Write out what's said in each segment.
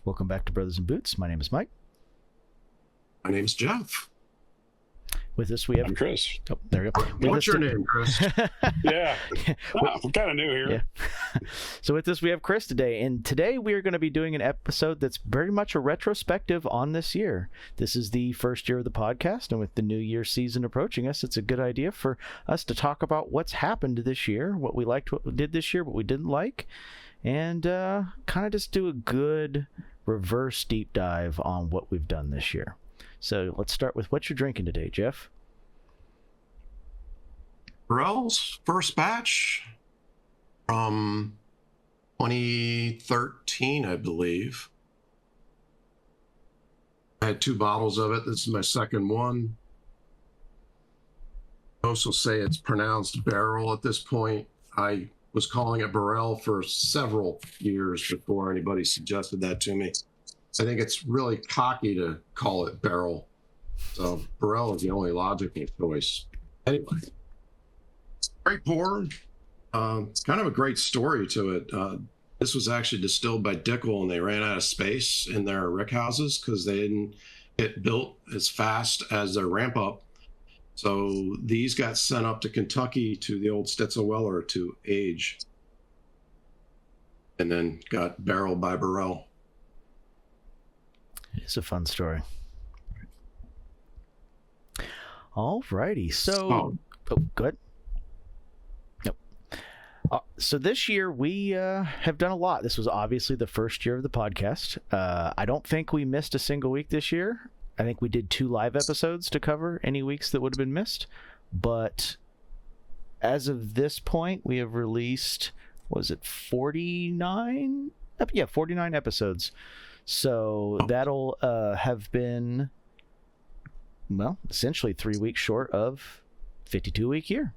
Welcome back to Brothers in Boots. My name is Mike. My name's Jeff. With us, we have... I'm Chris. Oh, there we go. What's your name, Chris? Yeah. I'm kind of new here. Yeah. So with us, we have Chris today. And today we are going to be doing an episode that's very much a retrospective on this year. This is the first year of the podcast. And with the New Year season approaching us, it's a good idea for us to talk about what's happened this year, what we liked, what we did this year, what we didn't like, and kind of just do a good reverse deep dive on what we've done this year. So let's start with what you're drinking today, Jeff. Burrell's first batch from 2013, I believe. I had 2 bottles of it. This is my second one. Most will say it's pronounced barrel at this point. I was calling it Burrell for several years before anybody suggested that to me. I think it's really cocky to call it barrel. So Burrell is the only logical choice. Anyway, great pour. It's kind of a great story to it. This was actually distilled by Dickel, and they ran out of space in their rick houses because they didn't get built as fast as their ramp up. So these got sent up to Kentucky to the old Stitzel Weller to age, and then got barreled by Burrell. It's a fun story. All righty. So, go ahead. Nope. So this year we have done a lot. This was obviously the first year of the podcast. I don't think we missed a single week this year. I think we did 2 live episodes to cover any weeks that would have been missed. But as of this point, we have released, was it 49? Yeah, 49 episodes. So that'll have been, well, essentially 3 weeks short of 52-week year.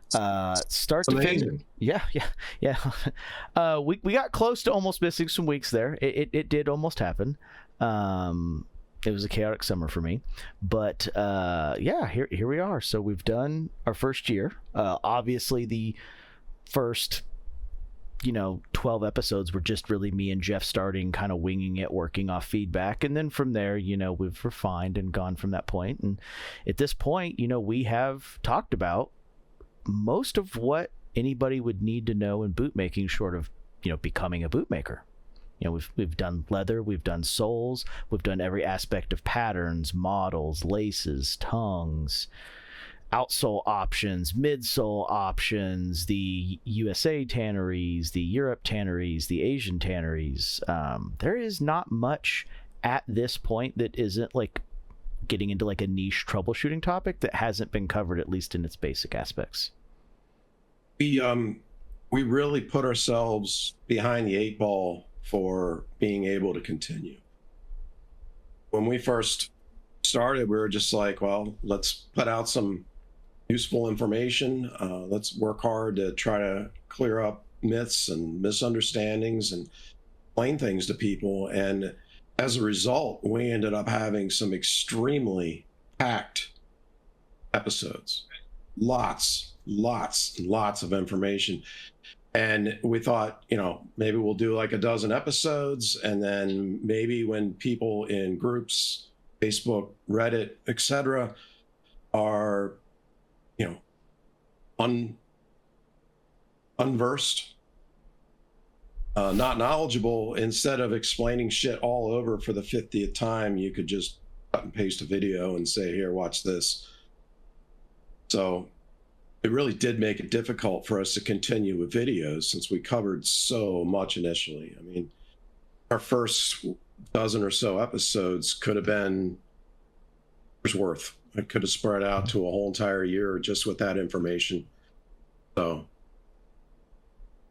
Start to finish. Yeah. We got close to almost missing some weeks there. It did almost happen. It was a chaotic summer for me, but yeah, here we are. So we've done our first year. Obviously, the first 12 episodes were just really me and Jeff starting, kind of winging it, working off feedback. And then from there, we've refined and gone from that point. And at this point, we have talked about most of what anybody would need to know in boot making, short of, becoming a boot maker. We've done leather, we've done soles, we've done every aspect of patterns, models, laces, tongues, outsole options, midsole options, the USA tanneries, the Europe tanneries, the Asian tanneries. There is not much at this point that isn't like getting into like a niche troubleshooting topic that hasn't been covered, at least in its basic aspects. We really put ourselves behind the 8 ball for being able to continue. When we first started, we were just like, well, let's put out some useful information. Let's work hard to try to clear up myths and misunderstandings and explain things to people. And as a result, we ended up having some extremely packed episodes. Lots of information. And we thought, maybe we'll do like a dozen episodes. And then maybe when people in groups, Facebook, Reddit, etc., are unversed, not knowledgeable, instead of explaining shit all over for the 50th time, you could just cut and paste a video and say, here, watch this. So it really did make it difficult for us to continue with videos since we covered so much initially. I mean, our first dozen or so episodes could have been years worth. It could have spread out to a whole entire year just with that information. So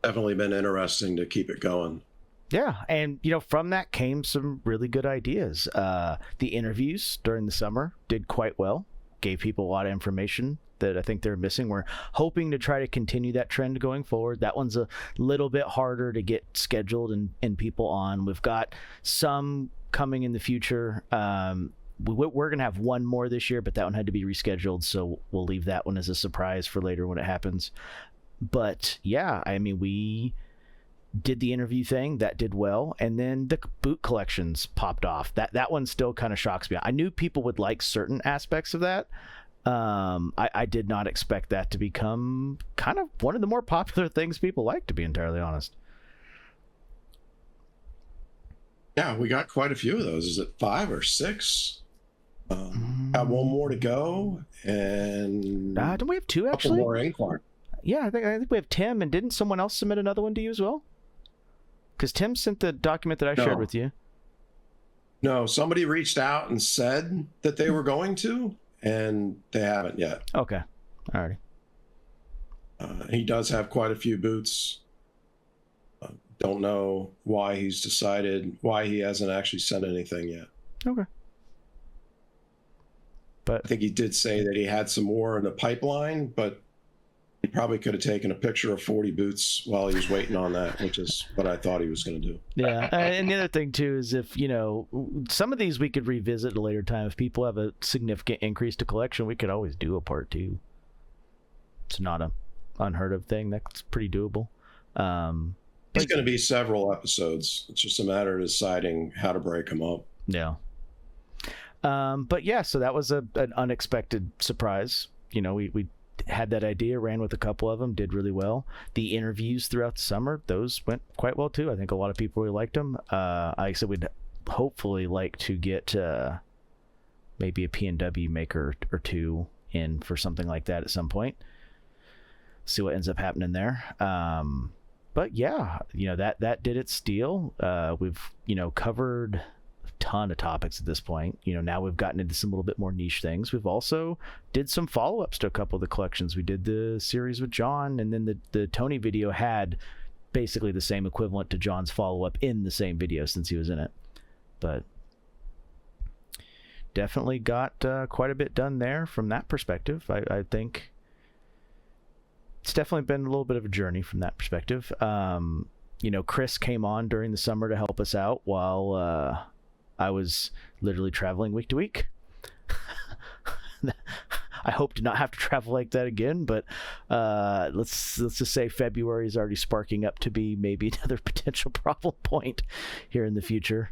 definitely been interesting to keep it going. Yeah, and from that came some really good ideas. The interviews during the summer did quite well, gave people a lot of information that I think they're missing. We're hoping to try to continue that trend going forward. That one's a little bit harder to get scheduled and people on. We've got some coming in the future. We're going to have one more this year, but that one had to be rescheduled, so we'll leave that one as a surprise for later when it happens. But yeah, I mean, we did the interview thing. That did well. And then the boot collections popped off. That one still kind of shocks me. I knew people would like certain aspects of that. I did not expect that to become kind of one of the more popular things people like, to be entirely honest. Yeah, we got quite a few of those. Is it 5 or 6? Got one more to go, and don't we have 2 a couple actually? more inquiry. Yeah, I think we have Tim, and didn't someone else submit another one to you as well? Because Tim sent the document that I shared with you. No, somebody reached out and said that they were going to, and they haven't yet. Okay, alrighty. He does have quite a few boots. Don't know why he hasn't actually sent anything yet. Okay. But I think he did say that he had some more in the pipeline, but he probably could have taken a picture of 40 boots while he was waiting on that, which is what I thought he was going to do. Yeah, and the other thing too is if, some of these we could revisit at a later time. If people have a significant increase to collection, we could always do a part 2. It's not a unheard of thing. That's pretty doable. It's going to be several episodes. It's just a matter of deciding how to break them up. Yeah. But yeah, so that was an unexpected surprise. We had that idea, ran with a couple of them, did really well. The interviews throughout the summer, those went quite well too. I think a lot of people really liked them. Like I said, we'd hopefully like to get maybe a P&W maker or 2 in for something like that at some point. See what ends up happening there. But yeah, that did its deal. We've, covered a ton of topics at this point. Now we've gotten into some little bit more niche things. We've also did some follow-ups to a couple of the collections. We did the series with John, and then the Tony video had basically the same equivalent to John's follow-up in the same video since he was in it. But definitely got quite a bit done there from that perspective. I think it's definitely been a little bit of a journey from that perspective. Chris came on during the summer to help us out while I was literally traveling week to week. I hope to not have to travel like that again, but let's just say February is already sparking up to be maybe another potential problem point here in the future.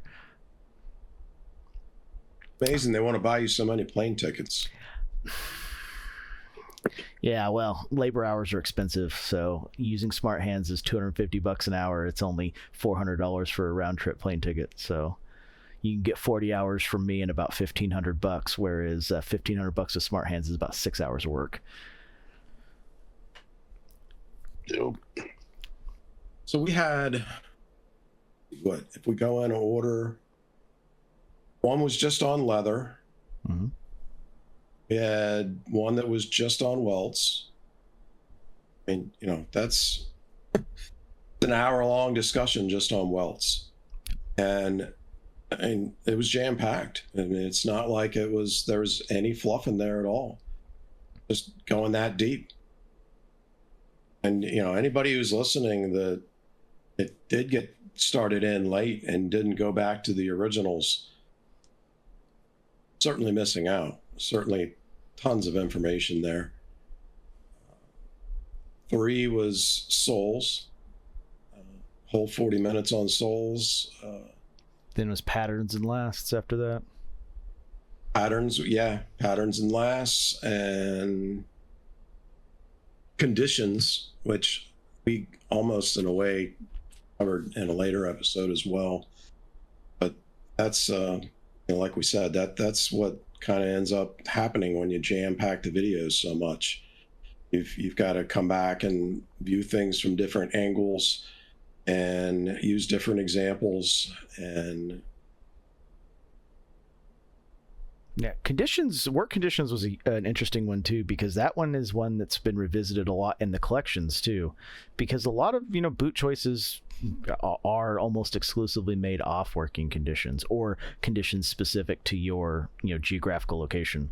Amazing, they want to buy you so many plane tickets. Yeah, well, labor hours are expensive, so using Smart Hands is $250 an hour. It's only $400 for a round trip plane ticket. So you can get 40 hours from me in about $1,500, whereas $1,500 with Smart Hands is about 6 hours of work. Yep. So we had, if we go in order, one was just on leather. Mm-hmm. We had one that was just on welts. I mean, that's an hour-long discussion just on welts. And it was jam-packed. I mean, it's not like there was any fluff in there at all. Just going that deep. And, anybody who's listening that it did get started in late and didn't go back to the originals, certainly missing out. Certainly tons of information there. 3 was soles, whole 40 minutes on soles. Then was patterns and lasts after that. Patterns and lasts, and conditions, which we almost in a way covered in a later episode as well. But that's like we said, that's what kind of ends up happening when you jam pack the videos so much. You've got to come back and view things from different angles and use different examples. And yeah, work conditions was an interesting one too, because that one is one that's been revisited a lot in the collections too, because a lot of boot choices are almost exclusively made off working conditions or conditions specific to your geographical location.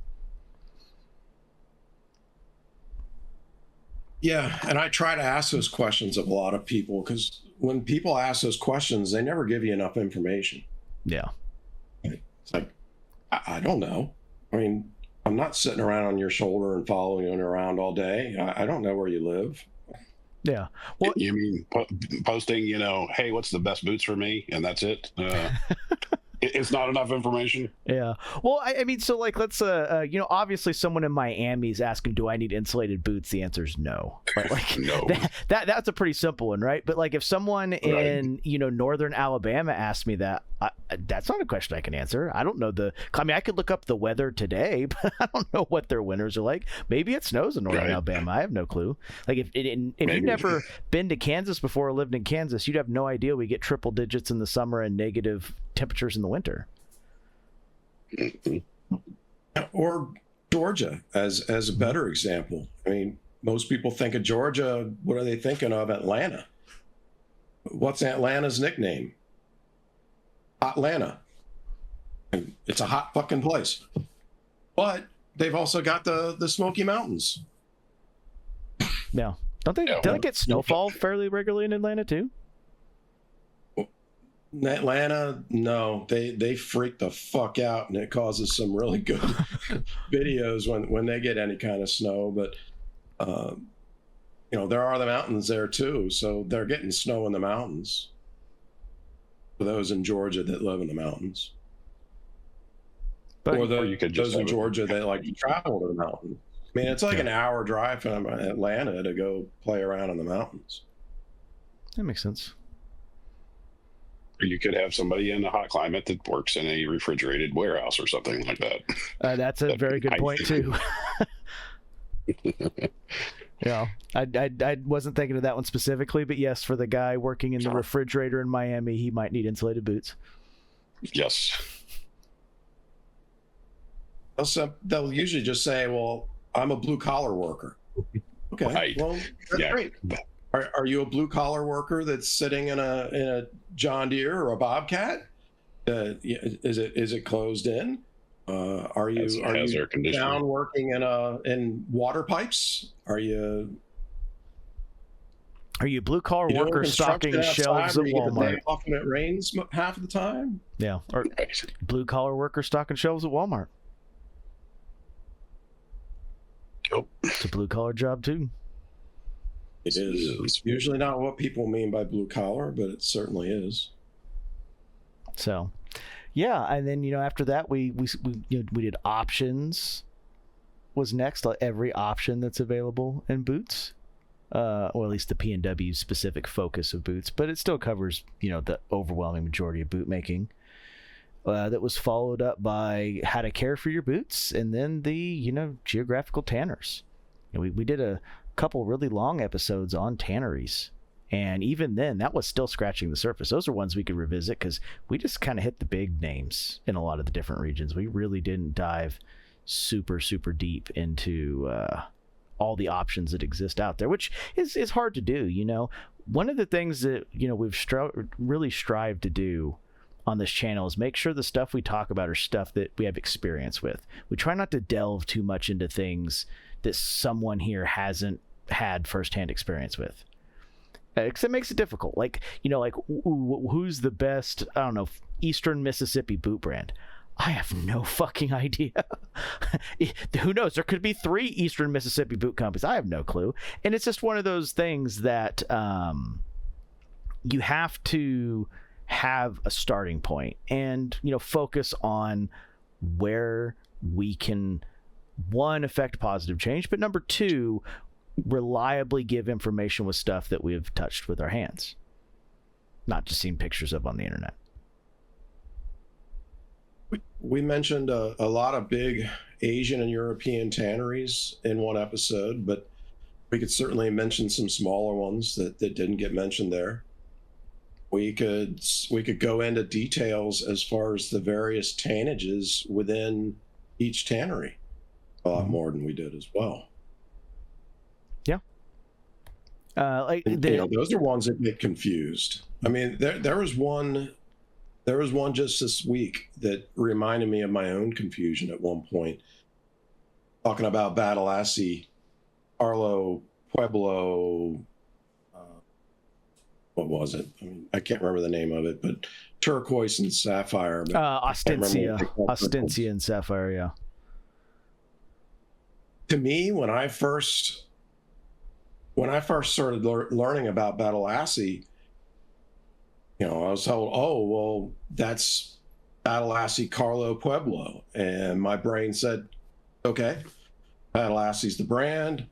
Yeah, and I try to ask those questions of a lot of people, because when people ask those questions, they never give you enough information. Yeah. It's like, I don't know. I mean, I'm not sitting around on your shoulder and following you around all day. I don't know where you live. Yeah. Well, You mean posting, hey, what's the best boots for me? And that's it. It's not enough information. yeah. Well, I mean, so like, let's, obviously someone in Miami is asking, do I need insulated boots? The answer is no. But like, No. that's a pretty simple one, right? But like, if someone in, northern Alabama asked me that, that's not a question I can answer. I don't know I could look up the weather today, but I don't know what their winters are like. Maybe it snows in northern Alabama. I have no clue. Like, if you've never been to Kansas before or lived in Kansas, you'd have no idea we get triple digits in the summer and negative temperatures in the winter. Or Georgia as a better example. I mean, most people think of Georgia. What are they thinking of? Atlanta. What's Atlanta's nickname? Atlanta. It's a hot fucking place. But they've also got the Smoky Mountains. Yeah. Don't they get snowfall fairly regularly in Atlanta too? In Atlanta, no, they freak the fuck out, and it causes some really good videos when they get any kind of snow. But there are the mountains there too, so they're getting snow in the mountains. For those in Georgia that live in the mountains, or those in Georgia that like to travel to the mountains. I mean, it's like an hour drive from Atlanta to go play around in the mountains. That makes sense. Or you could have somebody in a hot climate that works in a refrigerated warehouse or something like that. That's a very good point too. Yeah, I wasn't thinking of that one specifically, but yes, for the guy working in the refrigerator in Miami, he might need insulated boots. Yes. Also, they'll usually just say, well, I'm a blue collar worker. Okay, Right. Well, that's great. Are you a blue collar worker that's sitting in a John Deere or a Bobcat? Is it closed in? Are you down working in water pipes? Are you a blue collar worker stocking shelves at Walmart? Often it rains half of the time. Yeah, or blue collar worker stocking shelves at Walmart. Yep. It's a blue collar job too. It is. It's usually not what people mean by blue collar, but it certainly is. So, yeah, and then after that we did options. Was next, like every option that's available in boots, or at least the P&W specific focus of boots, but it still covers the overwhelming majority of boot making. That was followed up by how to care for your boots, and then the geographical tanners. We did a couple really long episodes on tanneries, and even then that was still scratching the surface. Those are ones we could revisit because we just kind of hit the big names in a lot of the different regions. We really didn't dive super deep into all the options that exist out there, which is hard to do. One of the things that we've really strived to do on this channel is make sure the stuff we talk about are stuff that we have experience with. We try not to delve too much into things that someone here hasn't had firsthand experience with, because it makes it difficult. Like who's the best, I don't know, Eastern Mississippi boot brand? I have no fucking idea. Who knows? There could be 3 Eastern Mississippi boot companies. I have no clue. And it's just one of those things that you have to have a starting point and focus on where we can, 1, affect positive change, but number 2, reliably give information with stuff that we have touched with our hands, not just seen pictures of on the internet. We mentioned a lot of big Asian and European tanneries in one episode, but we could certainly mention some smaller ones that didn't get mentioned there. We could go into details as far as the various tannages within each tannery, a lot more than we did as well. Yeah. Those are ones that get confused. I mean, there was one just this week that reminded me of my own confusion at one point, talking about Badalassi, Arlo, Pueblo, what was it? I mean, I can't remember the name of it, but turquoise and sapphire. Ostensia and sapphire, yeah. To me, when I first when I first started learning about Badalassi, I was told, oh, well, that's Badalassi Carlo Pueblo. And my brain said, okay, Badalassi's the brand,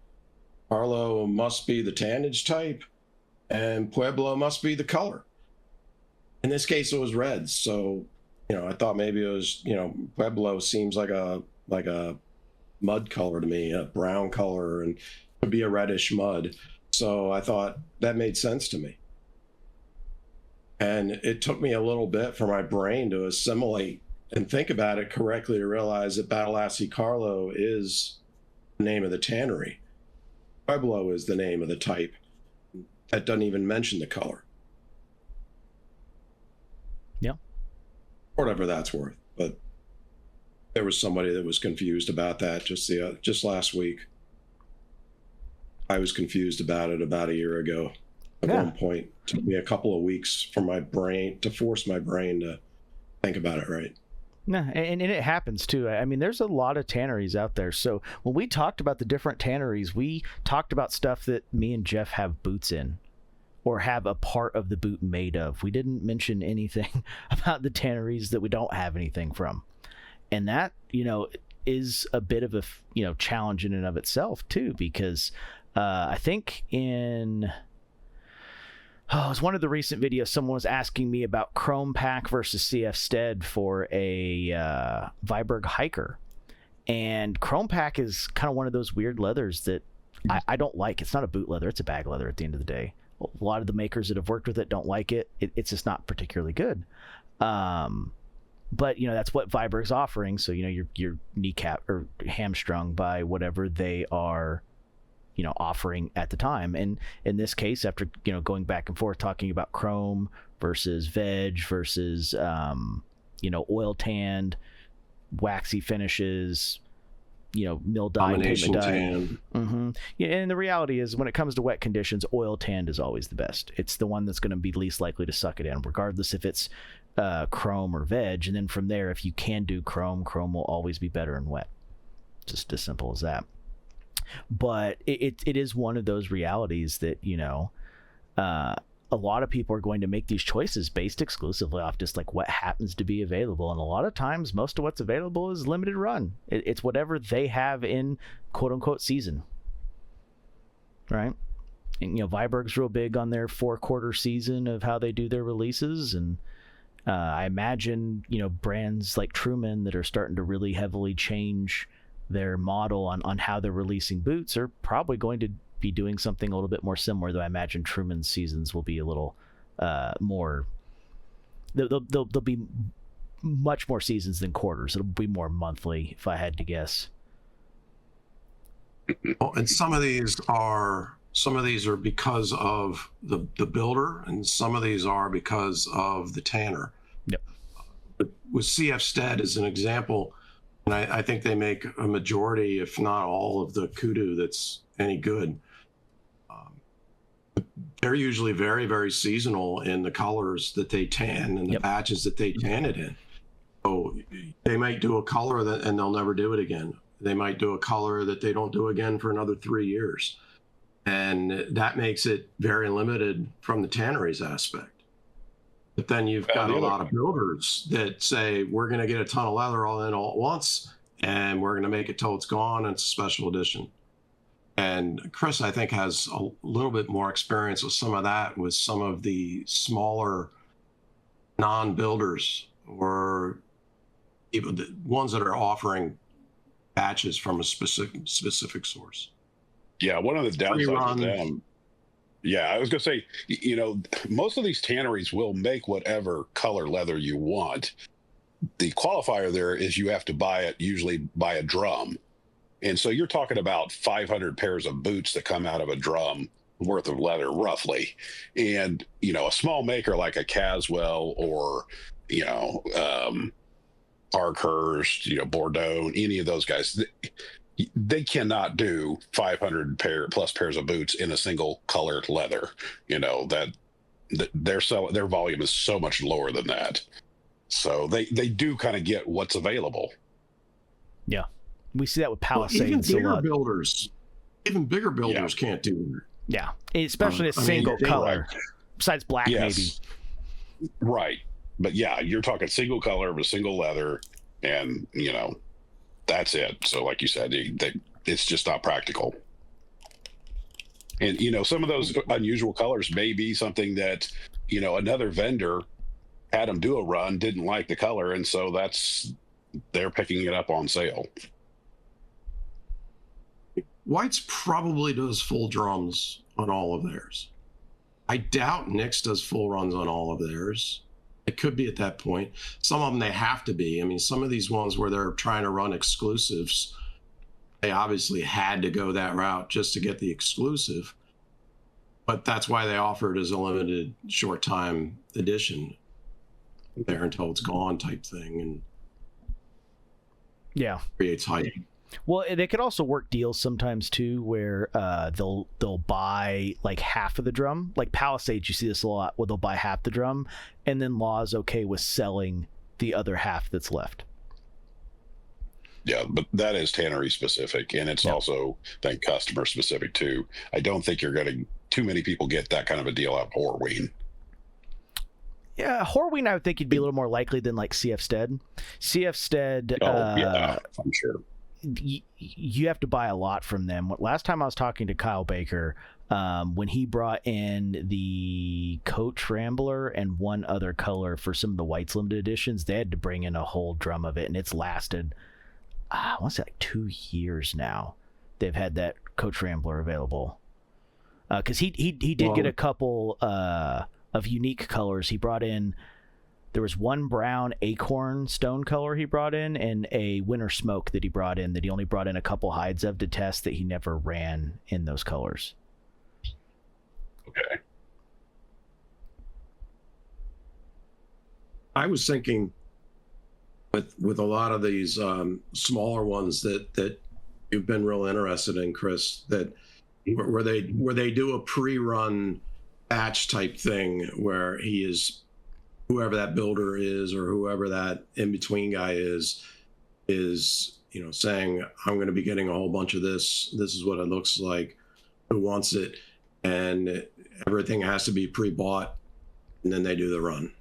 Carlo must be the tannage type, and Pueblo must be the color. In this case, it was red. So, I thought maybe it was, Pueblo seems like a mud color to me, a brown color, and would be a reddish mud. So I thought that made sense to me. And it took me a little bit for my brain to assimilate and think about it correctly to realize that Badalassi Carlo is the name of the tannery. Pueblo is the name of the type. That doesn't even mention the color. Yeah. Whatever that's worth. But there was somebody that was confused about that just last week. I was confused about it about a year ago. At one point, it took me a couple of weeks for my brain to force my brain to think about it right. No, and it happens too. I mean, there's a lot of tanneries out there. So when we talked about the different tanneries, we talked about stuff that me and Jeff have boots in or have a part of the boot made of. We didn't mention anything about the tanneries that we don't have anything from. And that, is a bit of a, challenge in and of itself too, because I think it was one of the recent videos, someone was asking me about Chrome Pack versus CF Stead for a Viberg hiker. And Chrome Pack is kind of one of those weird leathers that I don't like. It's not a boot leather, it's a bag leather at the end of the day. A lot of the makers that have worked with it don't like it. It's just not particularly good. But that's what Viberg's offering. So you're kneecap or hamstrung by whatever they are offering at the time. And in this case, after going back and forth talking about chrome versus veg versus oil tanned, waxy finishes, mill dye, combination tan. Mm-hmm. Yeah, and the reality is, when it comes to wet conditions, oil tanned is always the best. It's the one that's going to be least likely to suck it in, regardless if it's chrome or veg. And then from there, if you can do chrome will always be better in wet. Just as simple as that. But it is one of those realities that a lot of people are going to make these choices based exclusively off just like what happens to be available, and a lot of times most of what's available is limited run. It's whatever they have in quote unquote season, right? And Viberg's real big on their 4-quarter season of how they do their releases, and I imagine brands like Truman that are starting to really heavily change their model on how they're releasing boots are probably going to be doing something a little bit more similar, though I imagine Truman's seasons will be a little more, they'll be much more seasons than quarters. It'll be more monthly, if I had to guess. Well, and some of these are because of the builder, and some of these are because of the tanner. Yep. With CF Stead as an example, and I think they make a majority, if not all, of the kudu that's any good. They're usually very, very seasonal in the colors that they tan and the patches that they tan it in. So they might do a color and they'll never do it again. They might do a color that they don't do again for another 3 years. And that makes it very limited from the tanneries aspect. But then you've got a lot of builders that say, we're going to get a ton of leather all at once, and we're going to make it till it's gone, and it's a special edition. And Chris, I think, has a little bit more experience with some of that, with some of the smaller non-builders or even the ones that are offering batches from a specific source. Yeah, one of the downsides of them. Yeah, I was going to say, most of these tanneries will make whatever color leather you want. The qualifier there is you have to buy it usually by a drum. And so you're talking about 500 pairs of boots that come out of a drum worth of leather, roughly. And, a small maker like a Caswell or, Parkhurst, Bordeaux, any of those guys, they cannot do 500 plus pairs of boots in a single colored leather. That their volume is so much lower than that. So they do kind of get what's available. Yeah. We see that with Palisades. Even bigger builders can't do Yeah, especially a single color, besides black, maybe. Right. But yeah, you're talking single color of a single leather, and that's it. So like you said, it's just not practical. And some of those unusual colors may be something that another vendor had them do a run, didn't like the color, and so they're picking it up on sale. White's probably does full drums on all of theirs. I doubt Nick's does full runs on all of theirs. It could be at that point. Some of them, they have to be. I mean, some of these ones where they're trying to run exclusives, they obviously had to go that route just to get the exclusive. But that's why they offer it as a limited short time edition there until it's gone type thing. And yeah, creates hype. Well, they could also work deals sometimes too, where they'll buy like half of the drum. Like Palisades, you see this a lot, where they'll buy half the drum, and then Law is okay with selling the other half that's left. Yeah, but that is tannery specific, and it's also then customer specific too. I don't think you're getting too many people get that kind of a deal out of Horween. Yeah, Horween, I would think you'd be a little more likely than like CF Stead. CF Stead. Yeah, I'm sure. You have to buy a lot from them. Last time I was talking to Kyle Baker, when he brought in the Coach Rambler and one other color for some of the Whites limited editions, they had to bring in a whole drum of it, and it's lasted, I want to say like 2 years now. They've had that Coach Rambler available. Because he did get a couple of unique colors. He brought in, there was one brown acorn stone color he brought in, and a winter smoke that he brought in, that he only brought in a couple hides of to test, that he never ran in those colors. Okay. I was thinking with a lot of these smaller ones that you've been real interested in, Chris, that where they do a pre-run batch type thing where he is, whoever that builder is or whoever that in-between guy is saying, I'm going to be getting a whole bunch of this. This is what it looks like. Who wants it? And everything has to be pre-bought, and then they do the run.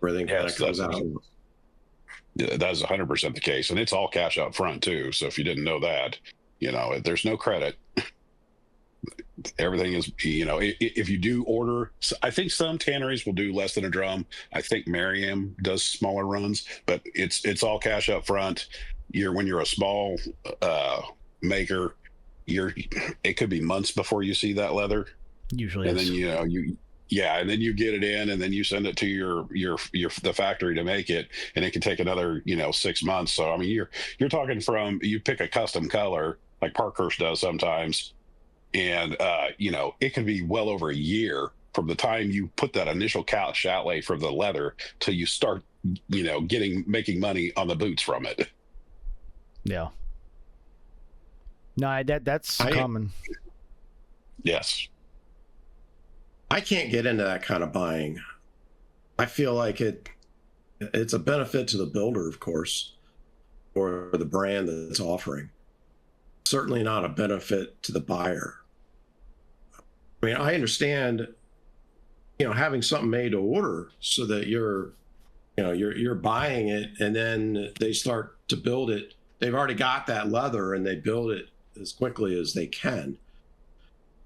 Everything kind of comes out. Yeah, that is 100% the case, and it's all cash up front too. So if you didn't know that, there's no credit. Everything is, if you do order, I think some tanneries will do less than a drum. I think Merriam does smaller runs, but it's all cash up front. When you're a small maker, it could be months before you see that leather. Usually, and then and then you get it in, and then you send it to the factory to make it, and it can take another 6 months. So I mean, you're talking from, you pick a custom color like Parkhurst does sometimes, and it could be well over a year from the time you put that initial couch outlay for the leather till you start making money on the boots from it. Yeah. No, that's common. Yes. I can't get into that kind of buying. I feel like it's a benefit to the builder, of course, or the brand that's offering. Certainly not a benefit to the buyer. I mean, I understand, having something made to order so that you're buying it, and then they start to build it. They've already got that leather, and they build it as quickly as they can,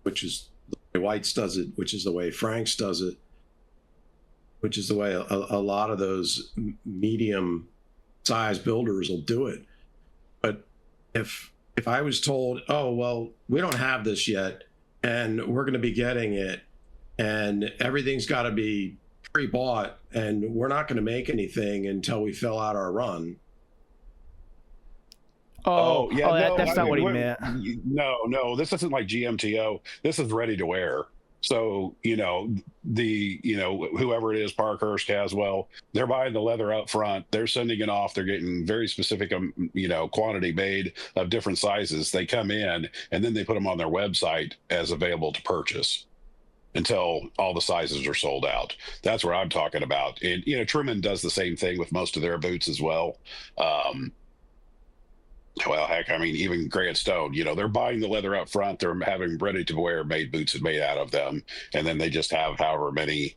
which is the way White's does it, which is the way Frank's does it, which is the way a lot of those medium-sized builders will do it. But if I was told, oh, well, we don't have this yet, and we're going to be getting it, and everything's got to be pre-bought, and we're not going to make anything until we fill out our run. That's not what he meant. No, this isn't like GMTO. This is ready to wear. So, whoever it is, Parkhurst, Caswell, they're buying the leather up front. They're sending it off. They're getting very specific, quantity made of different sizes. They come in, and then they put them on their website as available to purchase until all the sizes are sold out. That's what I'm talking about. And, Truman does the same thing with most of their boots as well. Well, heck, I mean, even Grant Stone, they're buying the leather up front. They're having ready to wear made boots and made out of them. And then they just have however many,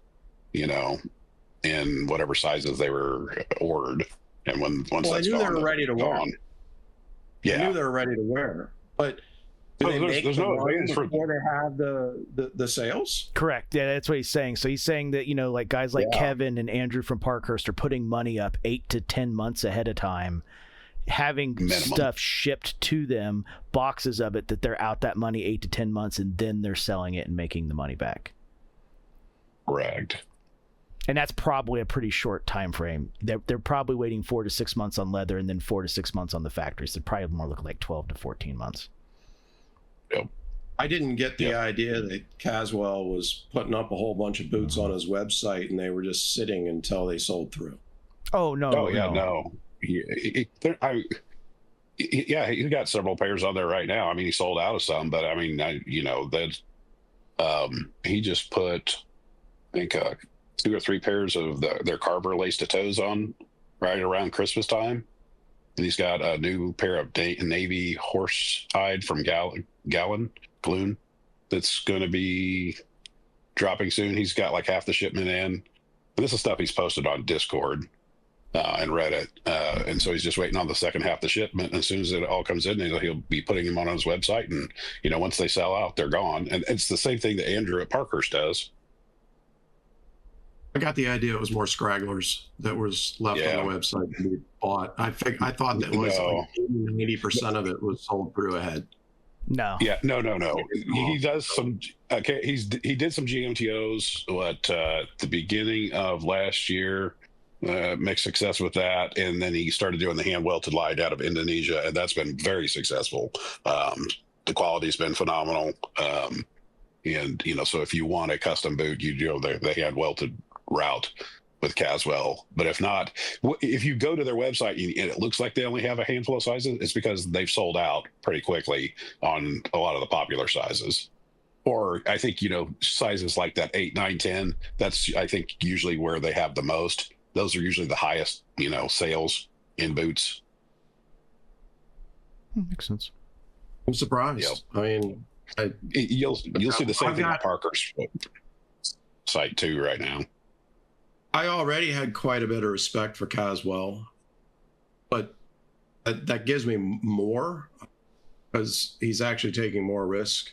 in whatever sizes they were ordered. And once Well, I that's knew they gone, were ready to wear. gone. I Yeah. knew they were ready to wear. But do they make there's the no run advantage for before they have the sales? Correct. Yeah, that's what he's saying. So he's saying that, like guys like Kevin and Andrew from Parkhurst are putting money up 8 to 10 months ahead of time, having minimum stuff shipped to them, boxes of it, that they're out that money 8 to 10 months, and then they're selling it and making the money back. Correct. And that's probably a pretty short time frame. They're probably waiting 4 to 6 months on leather and then 4 to 6 months on the factories. They're probably more looking like 12 to 14 months. Yep. I didn't get the idea that Caswell was putting up a whole bunch of boots on his website and they were just sitting until they sold through. Oh, no. Oh, yeah, no. He's got several pairs on there right now. I mean, he sold out of some, but I mean, he just put, I think, 2 or 3 pairs of their Carver lace-to toes on right around Christmas time. And he's got a new pair of navy horsehide from Gloon that's going to be dropping soon. He's got like half the shipment in. But this is stuff he's posted on Discord and Reddit. And so he's just waiting on the second half of the shipment. And as soon as it all comes in, he'll be putting them on his website. And, once they sell out, they're gone. And it's the same thing that Andrew at Parkhurst does. I got the idea it was more scragglers that was left on the website that we bought. I thought that was like 80% of it was sold through ahead. No. Yeah, no. He does some. He did some GMTOs at the beginning of last year. Mixed success with that, and then he started doing the hand welted light out of Indonesia, and that's been very successful. The quality's been phenomenal, and so if you want a custom boot, you do the hand welted route with Caswell. But if not, if you go to their website and it looks like they only have a handful of sizes, it's because they've sold out pretty quickly on a lot of the popular sizes. Or I think, sizes like that 8, 9, 10, that's, I think, usually where they have the most. Those are usually the highest, sales in boots. Makes sense. I'm surprised. Yep. I mean, you'll see the same thing on Parker's site too right now. I already had quite a bit of respect for Caswell, but that gives me more because he's actually taking more risk.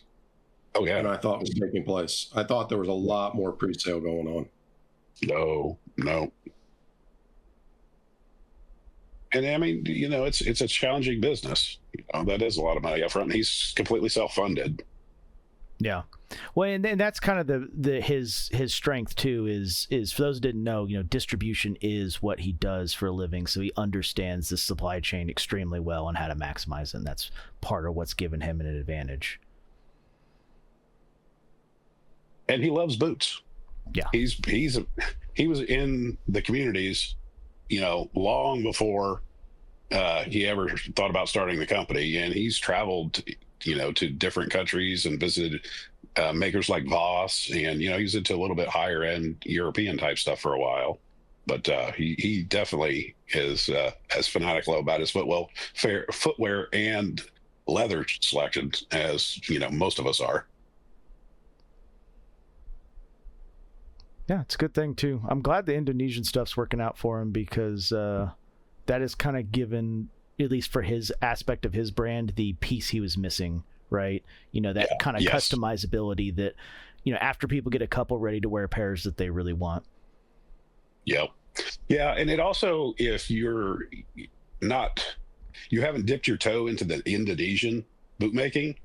Oh yeah, than I thought was taking place. I thought there was a lot more pre-sale going on. No. And I mean, it's a challenging business. That is a lot of money up front. He's completely self-funded. Yeah. Well, and that's kind of his strength too, is for those who didn't know, distribution is what he does for a living. So he understands the supply chain extremely well and how to maximize it. And that's part of what's given him an advantage. And he loves boots. Yeah. He was in the communities, long before he ever thought about starting the company. And he's traveled, to different countries and visited makers like Voss, and he's into a little bit higher end European type stuff for a while. But he definitely is as fanatical about his footwear and leather selections as most of us are. Yeah, it's a good thing too. I'm glad the Indonesian stuff's working out for him, because that is kind of given, at least for his aspect of his brand, the piece he was missing, right? That kind of customizability that, after people get a couple ready to wear pairs that they really want. Yep. Yeah. And it also, if you haven't dipped your toe into the Indonesian bootmaking,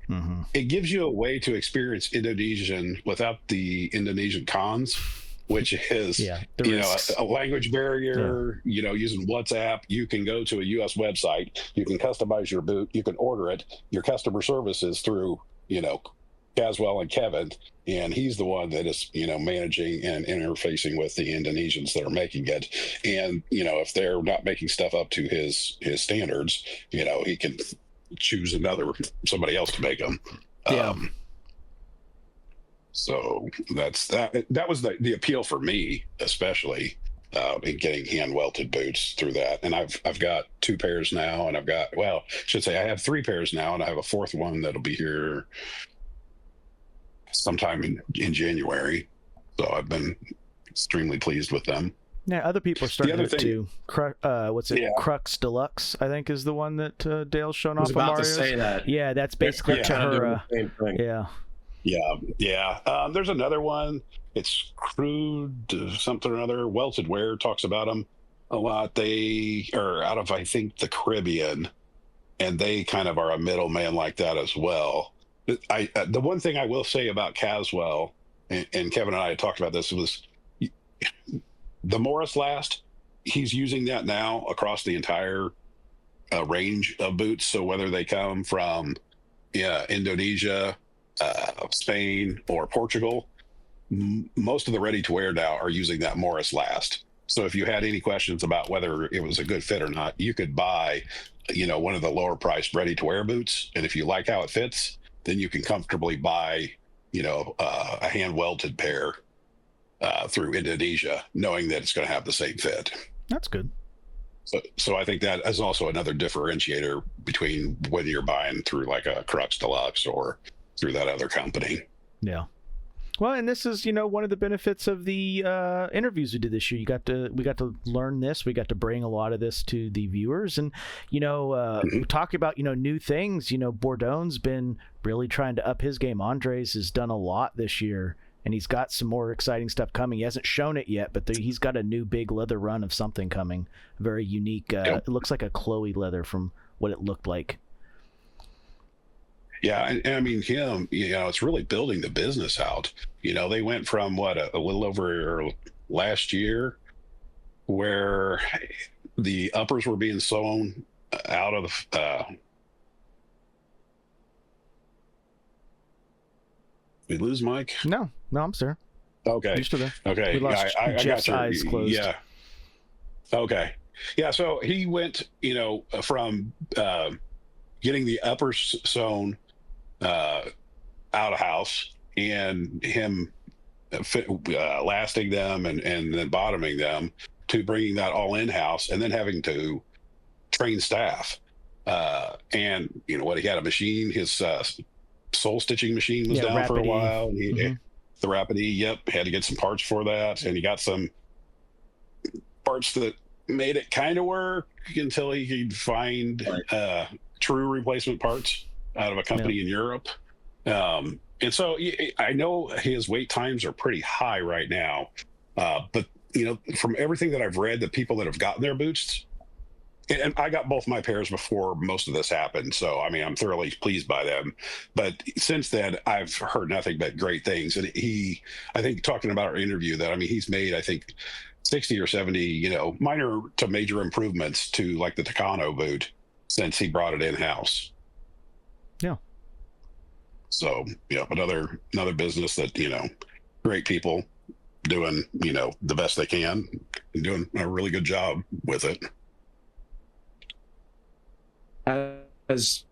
it gives you a way to experience Indonesian without the Indonesian cons, which is, a language barrier, using WhatsApp. You can go to a US website, you can customize your boot, you can order it. Your customer service is through, Caswell and Kevin, and he's the one that is, managing and interfacing with the Indonesians that are making it. And, if they're not making stuff up to his standards, he can choose somebody else to make them. So that was the appeal for me, especially, in getting hand welted boots through that. And I've got 2 pairs now, and I should say I have 3 pairs now, and I have a 4th one that'll be here sometime in January. So I've been extremely pleased with them. Yeah, other people are starting other to do. What's it? Yeah. Crux Deluxe, I think, is the one that Dale's shown I was off of about Mario's. to say that. Yeah, that's basically to her. Same thing. Yeah. There's another one. It's Crude something or other. Welted Wear talks about them a lot. They are out of, I think, the Caribbean, and they kind of are a middleman like that as well. The one thing I will say about Caswell, and Kevin and I had talked about this, was the Morris Last. He's using that now across the entire range of boots. So whether they come from Indonesia, Spain, or Portugal, most of the ready-to-wear now are using that Morris Last. So if you had any questions about whether it was a good fit or not, you could buy, one of the lower-priced ready-to-wear boots, and if you like how it fits, then you can comfortably buy, a hand-welted pair through Indonesia, knowing that it's going to have the same fit. That's good. So I think that is also another differentiator between whether you're buying through like a Crux Deluxe or through that other company. Yeah. Well, and this is, one of the benefits of the interviews we did this year. We got to learn this. We got to bring a lot of this to the viewers, and we talk about new things. Bourdon's been really trying to up his game. Andres has done a lot this year, and he's got some more exciting stuff coming. He hasn't shown it yet, but he's got a new big leather run of something coming. Very unique. It looks like a Chloe leather from what it looked like. Yeah, and I mean, him, it's really building the business out. They went from a little over last year, where the uppers were being sewn out of we lose Mike? No, I'm sir. Okay. You're still there. Okay. We lost Jeff's eyes closed. Yeah. Okay. Yeah. So he went, from getting the uppers sewn out of house, and him lasting them and then bottoming them, to bringing that all in house, and then having to train staff. And he had a machine, his sole stitching machine was down for a while. And the Rapid E, had to get some parts for that, and he got some parts that made it kind of work until he could find true replacement parts out of a company in Europe. And so I know his wait times are pretty high right now, but from everything that I've read, the people that have gotten their boots, and I got both my pairs before most of this happened, so I mean, I'm thoroughly pleased by them. But since then, I've heard nothing but great things. And I think talking about our interview, that he's made, I think, 60 or 70, minor to major improvements to like the Takano boot since he brought it in house. Yeah. So another business that great people doing the best they can and doing a really good job with it. Has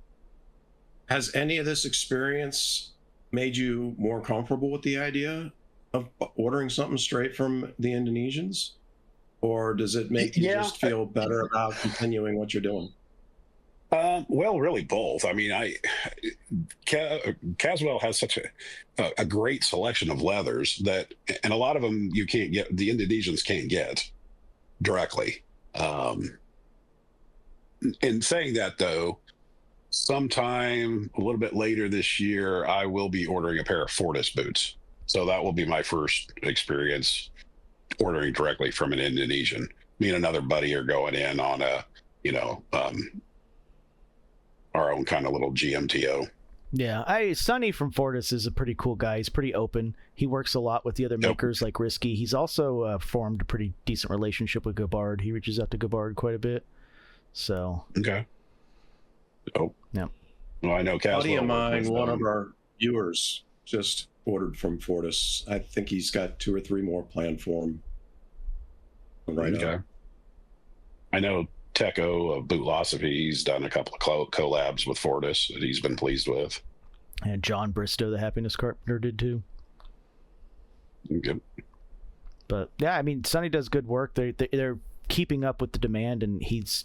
any of this experience made you more comfortable with the idea of ordering something straight from the Indonesians, or does it make you just feel better about continuing what you're doing? Well, really both. I mean, Caswell has such a great selection of leathers that, and a lot of them you can't get, the Indonesians can't get directly. In saying that, though, sometime a little bit later this year, I will be ordering a pair of Fortis boots. So that will be my first experience ordering directly from an Indonesian. Me and another buddy are going in on a, our own kind of little GMTO. Yeah, Sonny from Fortis is a pretty cool guy. He's pretty open. He works a lot with the other makers like Risky. He's also formed a pretty decent relationship with Gabbard. He reaches out to Gabbard quite a bit. So okay. Oh yeah. Well, I know Caswell. Buddy of mine, one of our viewers, just ordered from Fortis. I think he's got 2 or 3 more planned for him. Right. Okay. I know Teco of Bootlosophy, he's done a couple of collabs with Fortis that he's been pleased with. And John Bristow, the Happiness Carpenter, did too. Good. But yeah, I mean, Sonny does good work. They're keeping up with the demand, and he's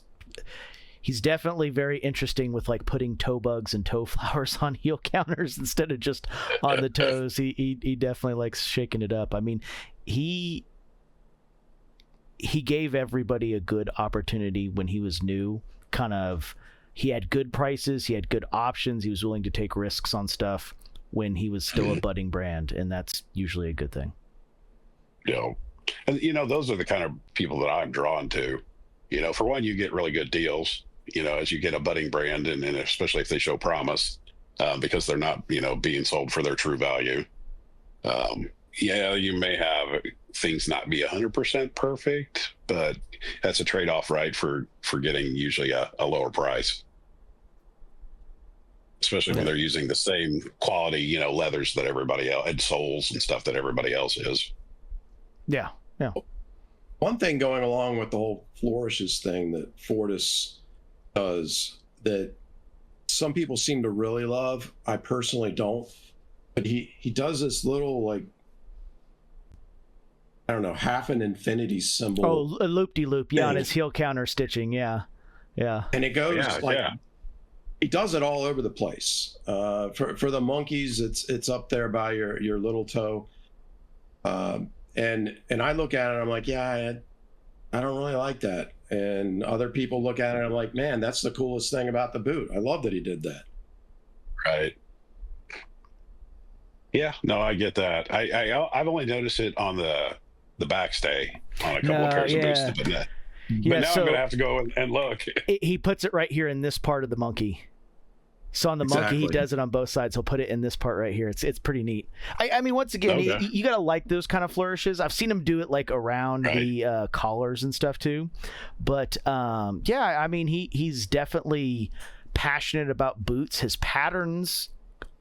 definitely very interesting with like putting toe bugs and toe flowers on heel counters instead of just on the toes. He definitely likes shaking it up. I mean, he gave everybody a good opportunity when he was new. He had good prices, he had good options, he was willing to take risks on stuff when he was still a budding brand, and that's usually a good thing. And those are the kind of people that I'm drawn to. For one, you get really good deals, as you get a budding brand, and especially if they show promise, because they're not, being sold for their true value. You may have things not be 100% perfect, but that's a trade-off, right, for getting usually a lower price, especially when they're using the same quality, leathers that everybody else, and soles and stuff that everybody else is. Yeah. One thing going along with the whole flourishes thing that Fortis does that some people seem to really love, I personally don't, but he does this little, like, I don't know, half an infinity symbol. Oh, a loop-de-loop, on his heel counter stitching, yeah. And it goes he does it all over the place. For the monkeys, it's up there by your little toe. And I look at it and I'm like, I don't really like that. And other people look at it and I'm like, man, that's the coolest thing about the boot. I love that he did that. Right. Yeah, no, I get that. I've only noticed it on the backstay on a couple of pairs of boots. But now I'm going to have to go and look. He puts it right here in this part of the monkey. So on the monkey, he does it on both sides. He'll put it in this part right here. It's pretty neat. I mean, once again, you got to like those kind of flourishes. I've seen him do it like around the collars and stuff too. But I mean, he's definitely passionate about boots. His patterns,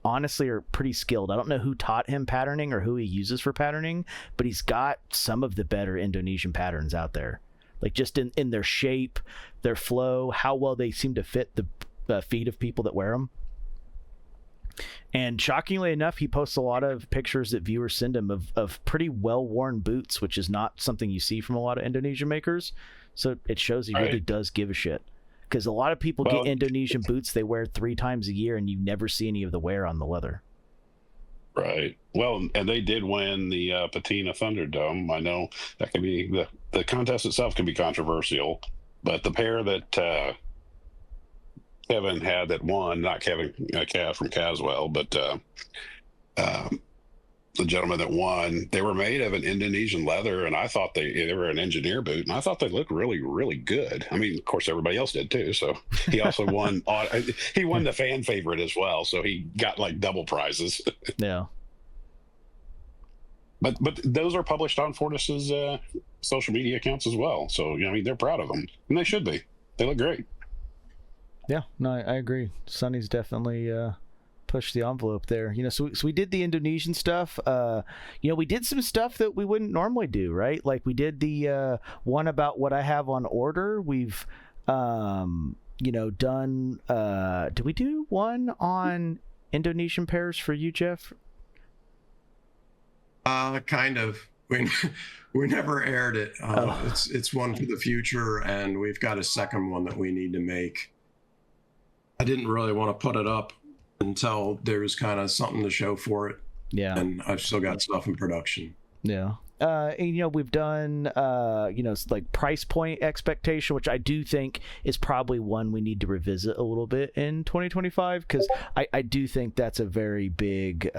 honestly, are pretty skilled. I don't know who taught him patterning or who he uses for patterning, but he's got some of the better Indonesian patterns out there. Like just in their shape, their flow, how well they seem to fit the feet of people that wear them. And shockingly enough, he posts a lot of pictures that viewers send him of pretty well-worn boots, which is not something you see from a lot of Indonesian makers. So it shows he really does give a shit. Because a lot of people get Indonesian boots they wear 3 times a year, and you never see any of the wear on the leather. Right. Well, and they did win the Patina Thunderdome. I know that can be the contest itself can be controversial, but the pair that Kevin had that won, not Kevin Cav from Caswell, but the gentleman that won, they were made of an Indonesian leather, and I thought they were an engineer boot, and I thought they looked really, really good. I mean, of course, everybody else did too. So he also won. He won the fan favorite as well, so he got like double prizes. Yeah. But those are published on Fortis's social media accounts as well. So I mean, they're proud of them, and they should be. They look great. Yeah, no, I agree. Sonny's definitely pushed the envelope there. So we did the Indonesian stuff. We did some stuff that we wouldn't normally do, right? Like we did the one about what I have on order. We've, done. Did we do one on Indonesian pairs for you, Jeff? Kind of. We never aired it. It's one for the future, and we've got a second one that we need to make. I didn't really want to put it up until there was kind of something to show for it. Yeah. And I've still got stuff in production. Yeah. We've done, like price point expectation, which I do think is probably one we need to revisit a little bit in 2025, because I do think that's a very big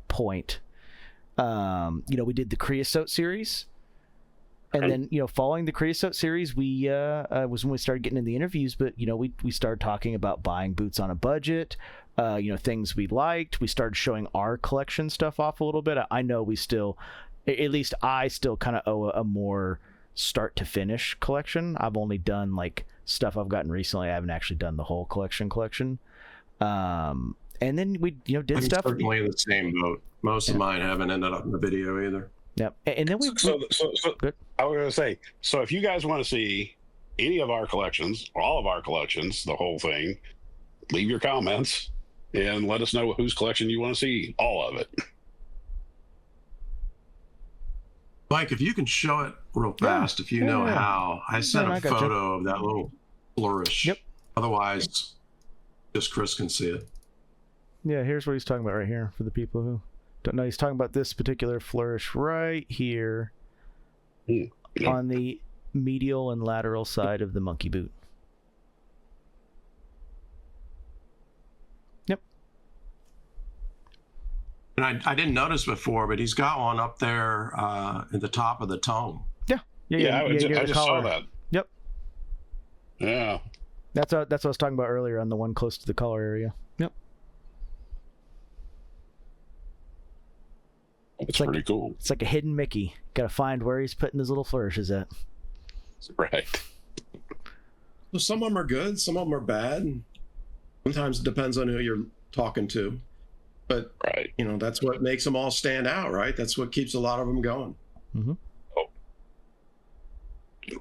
point. We did the Creosote series. And then, following the Creosote series, we was when we started getting in the interviews. But we started talking about buying boots on a budget, things we liked. We started showing our collection stuff off a little bit. I know we still, at least I still kind of owe a more start to finish collection. I've only done like stuff I've gotten recently. I haven't actually done the whole collection. And then we did stuff. I'm certainly in the same boat. Most of mine haven't ended up in the video either. Yep. And then so I was going to say, so if you guys want to see any of our collections, or all of our collections, the whole thing, leave your comments and let us know whose collection you want to see, all of it. Mike, if you can show it real fast, if you know how. I sent a photo of that little flourish. Yep. Otherwise, just Chris can see it. Yeah, here's what he's talking about right here for the people who don't know. He's talking about this particular flourish right here on the medial and lateral side of the monkey boot. Yep. And I didn't notice before, but he's got one up there at the top of the tongue. Yeah, I just saw that. Yep. Yeah. That's what I was talking about earlier on the one close to the collar area. Yep. It's pretty cool. It's like a hidden Mickey. Got to find where he's putting his little flourishes at. Right. So some of them are good, some of them are bad. Sometimes it depends on who you're talking to. But, you know, that's what makes them all stand out, right? That's what keeps a lot of them going. Mm-hmm. Oh.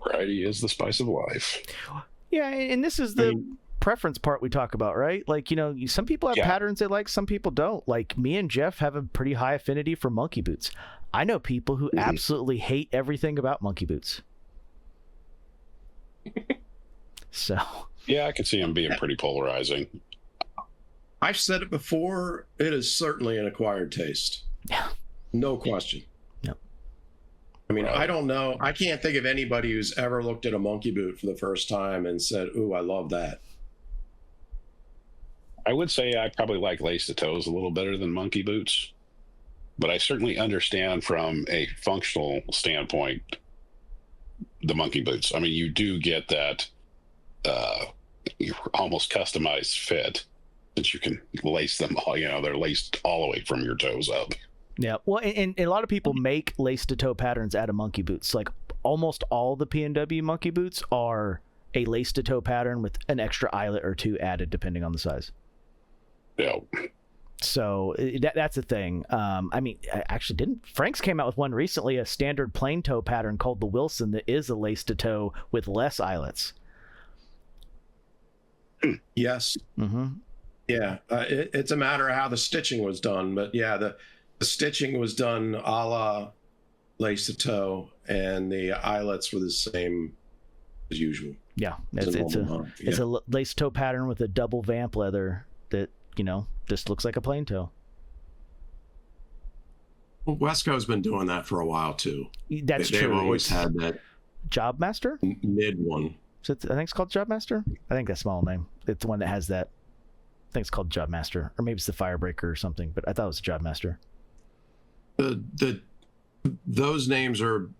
Variety is the spice of life. Yeah, and this is the preference part we talk about, right? Like, you know, some people have patterns they like, some people don't. Like, me and Jeff have a pretty high affinity for monkey boots. I know people who absolutely hate everything about monkey boots. So. Yeah, I could see them being pretty polarizing. I've said it before, it is certainly an acquired taste. Yeah. No question. Yep. I mean, I don't know. I can't think of anybody who's ever looked at a monkey boot for the first time and said, ooh, I love that. I would say I probably like lace to toes a little better than monkey boots, but I certainly understand from a functional standpoint the monkey boots. I mean, you do get that almost customized fit that you can lace them all, you know, they're laced all the way from your toes up. Yeah, well, and a lot of people make lace to toe patterns out of monkey boots. Like almost all the P&W monkey boots are a lace to toe pattern with an extra eyelet or two added depending on the size. Yeah. So that's a thing. I mean, actually, didn't Frank's came out with one recently, a standard plain toe pattern called the Wilson that is a lace to toe with less eyelets. Yes. Mm-hmm. Yeah, it's a matter of how the stitching was done, but yeah, the stitching was done a la lace to toe, and the eyelets were the same as usual. Yeah, it's a lace toe pattern with a double vamp leather that, you know, just looks like a plain toe. Well, Wesco's been doing that for a while too. That's true. They've always had that Jobmaster mid one. So I think it's called Jobmaster. I think that's a small name. It's the one that has that. I think it's called Jobmaster, or maybe it's the Firebreaker or something. But I thought it was Jobmaster. Those names are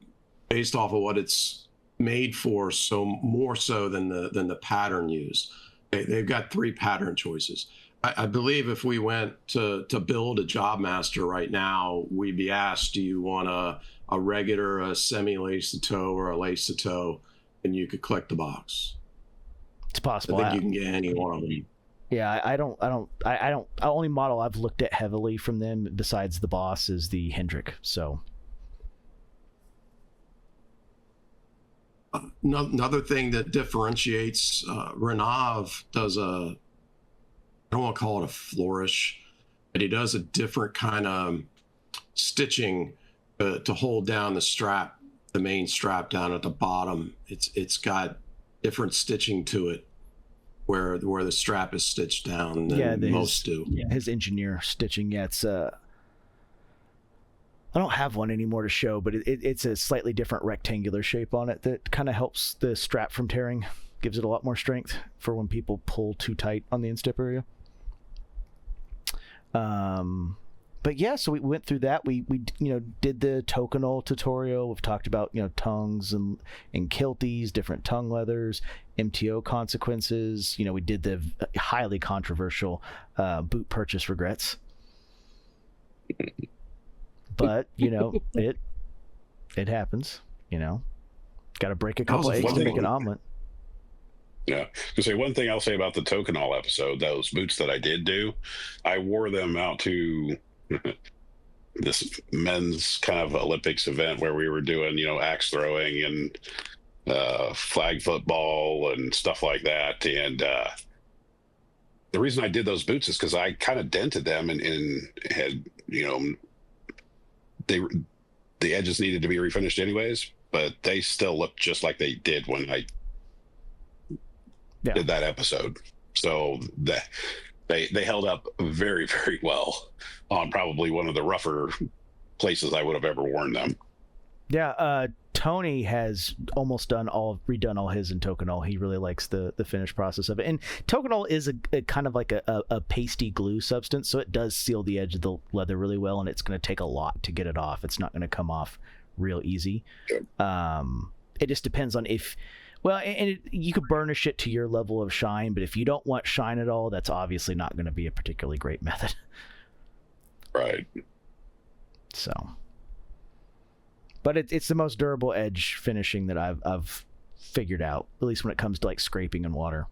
based off of what it's made for, so more so than the pattern used. They've got 3 pattern choices. I believe if we went to build a Jobmaster right now, we'd be asked, do you want a regular, a semi-lace to toe, or a lace to toe? And you could click the box. It's possible. I think you can get any one of them. Yeah, I don't. The only model I've looked at heavily from them besides the Boss is the Hendrick. So. Another thing that differentiates Renav does I don't want to call it a flourish, but he does a different kind of stitching to hold down the strap, the main strap down at the bottom. It's got different stitching to it where the strap is stitched down than most do. Yeah, his engineer stitching. Yeah, it's I don't have one anymore to show, but it's a slightly different rectangular shape on it that kind of helps the strap from tearing, gives it a lot more strength for when people pull too tight on the instep area. But yeah, so we went through that. We did the Tokenol tutorial. We've talked about, tongues and kilties, different tongue leathers, MTO consequences. We did the highly controversial boot purchase regrets. But, it happens, Got to break a couple eggs to make an omelet. Yeah. To say one thing I'll say about the Tokenol episode, those boots that I did do, I wore them out to this men's kind of Olympics event where we were doing, axe throwing and flag football and stuff like that. And the reason I did those boots is because I kind of dented them and had, they the edges needed to be refinished anyways, but they still look just like they did when I did that episode. So they held up very, very well on probably one of the rougher places I would have ever worn them. Yeah, Tony has almost redone all his in Tokonol. He really likes the finish process of it. And Tokonol is a kind of like a pasty glue substance, so it does seal the edge of the leather really well, and it's going to take a lot to get it off. It's not going to come off real easy. It just depends on you could burnish it to your level of shine, but if you don't want shine at all, that's obviously not going to be a particularly great method. Right. So... But it's the most durable edge finishing that I've figured out, at least when it comes to like scraping and water.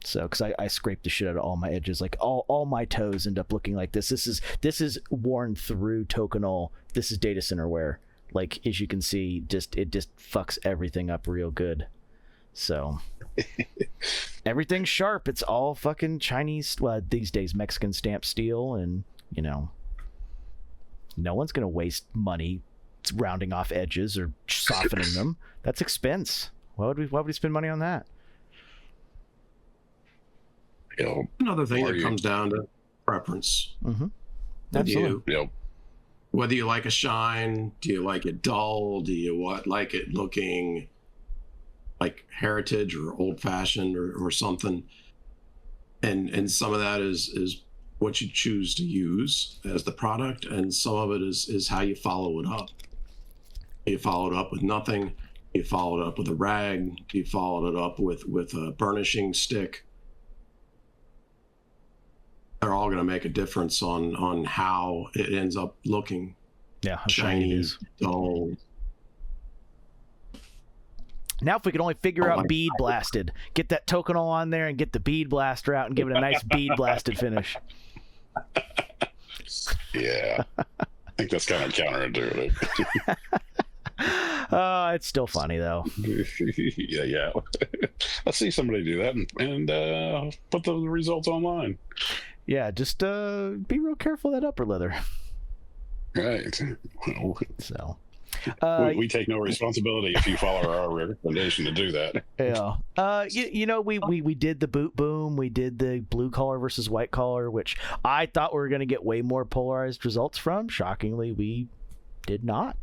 So, because I scrape the shit out of all my edges, like all my toes end up looking like this. This is worn through Tokonol. This is data center wear. Like, as you can see, it just fucks everything up real good. So everything's sharp. It's all fucking Chinese. Well, these days Mexican stamped steel, and no one's gonna waste money rounding off edges or softening them. That's expense. Why would we spend money on that? Another thing that comes down to preference. Mm-hmm. Absolutely. Whether you like a shine, do you like it dull? Do you like it looking like heritage or old fashioned or something? And some of that is what you choose to use as the product, and some of it is how you follow it up. You follow it up with nothing. You follow it up with a rag. You follow it up with a burnishing stick. They're all going to make a difference on how it ends up looking. Yeah, how shiny it is. Dull. Now, if we could only figure out bead blasted, get that Tokonol on there and get the bead blaster out and give it a nice bead blasted finish. Yeah, I think that's kind of counterintuitive. It's still funny though. Yeah. Let's see somebody do that and put the results online. Yeah, just be real careful of that upper leather. Right. So we take no responsibility if you follow our recommendation to do that. Yeah. We did the boot boom. We did the blue collar versus white collar, which I thought we were going to get way more polarized results from. Shockingly, we did not.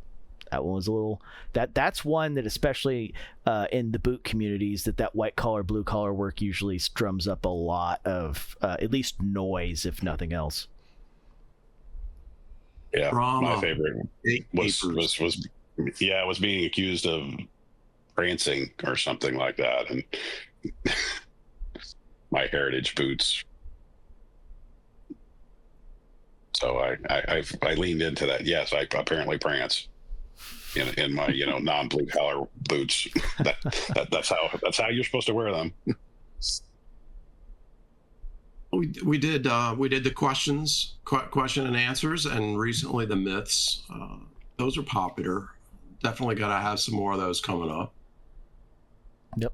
That one was a little... That's one that, especially in the boot communities, that white collar, blue collar work usually strums up a lot of at least noise, if nothing else. Yeah, Drama. My favorite was being accused of prancing or something like that, and my heritage boots. So I leaned into that. Yes, I apparently prance in my non-blue collar boots. That's how you're supposed to wear them. We did the question and answers, and recently the myths. Those are popular. Definitely got to have some more of those coming up. Yep.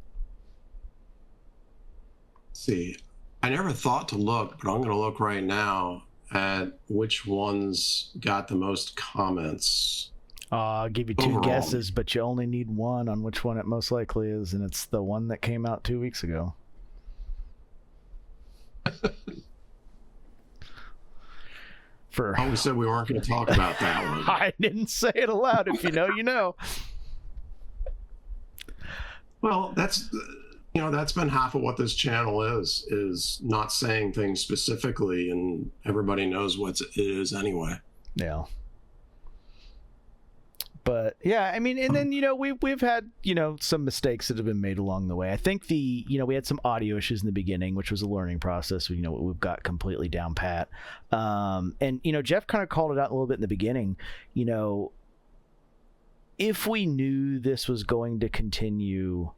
Let's see, I never thought to look, but I'm going to look right now at which ones got the most comments. I'll give you two guesses, but you only need one on which one it most likely is, and it's the one that came out 2 weeks ago. We said we weren't going to talk about that one. I didn't say it aloud. If you know, you know. Well, that's been half of what this channel is not saying things specifically, and everybody knows what it is anyway. Yeah. But yeah, I mean, and then we've had some mistakes that have been made along the way. I think we had some audio issues in the beginning, which was a learning process. We've got completely down pat. And Jeff kind of called it out a little bit in the beginning. If we knew this was going to continue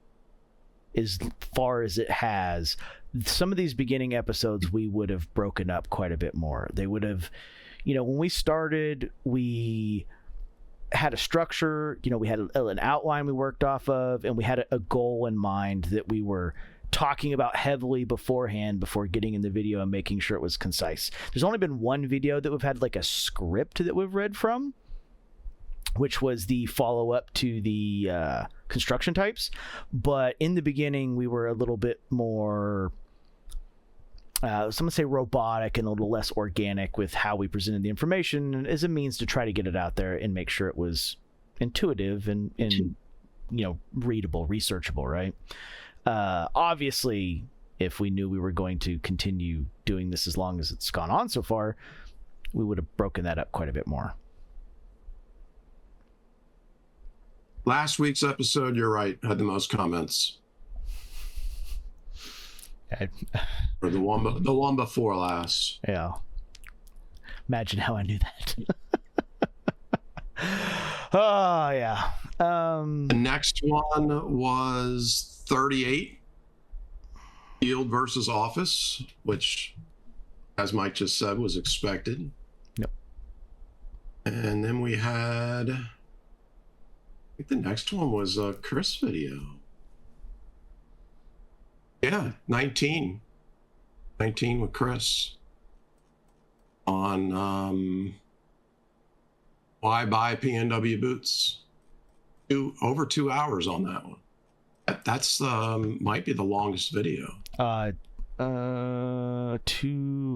as far as it has, some of these beginning episodes we would have broken up quite a bit more. They would have, when we started, we had a structure, we had an outline we worked off of, and we had a goal in mind that we were talking about heavily beforehand before getting in the video and making sure it was concise. There's only been one video that we've had like a script that we've read from, which was the follow-up to the construction types. But in the beginning, we were a little bit more, some would say robotic and a little less organic with how we presented the information as a means to try to get it out there and make sure it was intuitive and readable, researchable, right? Obviously, if we knew we were going to continue doing this as long as it's gone on so far, we would have broken that up quite a bit more. Last week's episode, you're right, had the most comments. Or the one before last. Yeah. Imagine how I knew that. Oh, yeah. The next one was 38. Field versus office, which, as Mike just said, was expected. Yep. And then we had, I think the next one was a Chris video. Yeah, 19 with Chris on why buy PNW boots. Over 2 hours on that one. That's might be the longest video. That one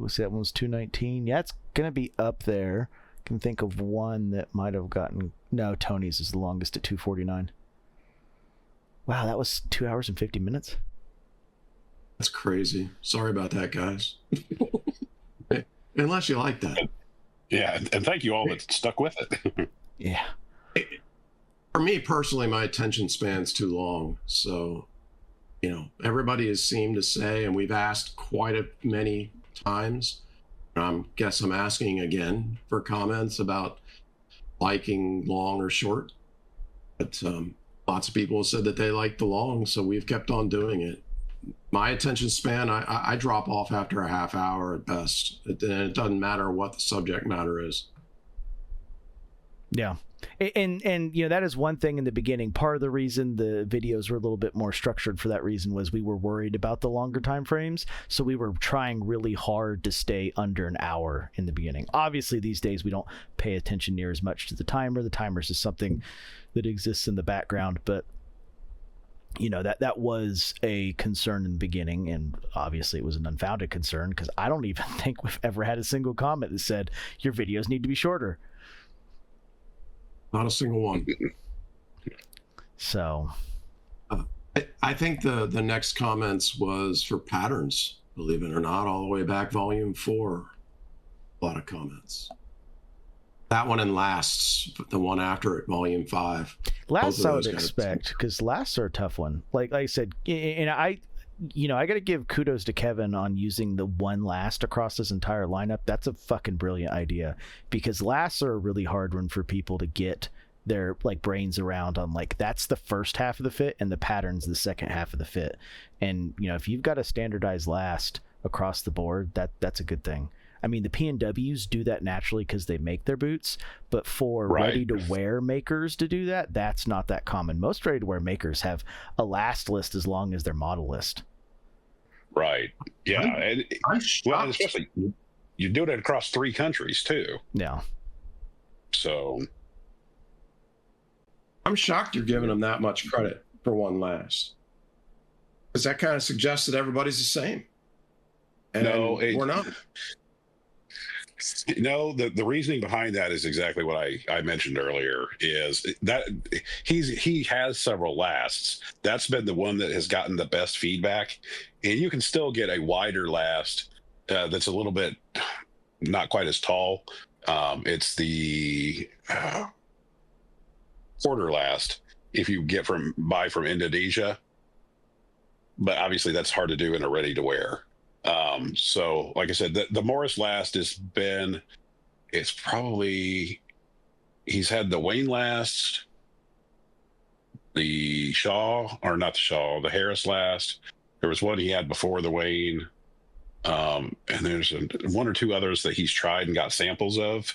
was 219. Yeah, it's gonna be up there. I can think of one that might have gotten, no, Tony's is the longest at 249. Wow, that was 2 hours and 50 minutes. That's crazy. Sorry about that, guys. Unless you like that. Yeah, and thank you all that stuck with it. Yeah. For me personally, my attention span's too long. So, everybody has seemed to say, and we've asked quite many times, guess I'm asking again for comments about liking long or short. But lots of people have said that they like the long, so we've kept on doing it. My attention span, I drop off after a half hour at best. It doesn't matter what the subject matter is. Yeah. And that is one thing in the beginning. Part of the reason the videos were a little bit more structured for that reason was we were worried about the longer time frames. So we were trying really hard to stay under an hour in the beginning. Obviously, these days we don't pay attention near as much to the timer. The timer's just something that exists in the background. But that was a concern in the beginning, and obviously it was an unfounded concern because I don't even think we've ever had a single comment that said your videos need to be shorter. Not a single one. So I think the next comments was for patterns, believe it or not, all the way back volume 4. A lot of comments. That one and lasts, the one after it, volume 5. Lasts I would expect, because lasts are a tough one. Like I said, and I got to give kudos to Kevin on using the one last across this entire lineup. That's a fucking brilliant idea, because lasts are a really hard one for people to get their brains around on. That's the first half of the fit and the pattern's the second half of the fit. And if you've got a standardized last across the board, that's a good thing. I mean, the P&Ws do that naturally because they make their boots, but for ready-to-wear makers to do that, that's not that common. Most ready-to-wear makers have a last list as long as their model list. Right. Yeah. And especially you're doing it across 3 countries too. Yeah. So I'm shocked you're giving them that much credit for one last, because that kind of suggests that everybody's the same. And we're not. No, the reasoning behind that is exactly what I mentioned earlier, is that he has several lasts. That's been the one that has gotten the best feedback, and you can still get a wider last that's a little bit not quite as tall. It's the quarter last if you buy from Indonesia, but obviously that's hard to do in a ready to wear. So like I said, the Morris last he's had the Wayne last, the Harris last. There was one he had before the Wayne. And there's one or two others that he's tried and got samples of.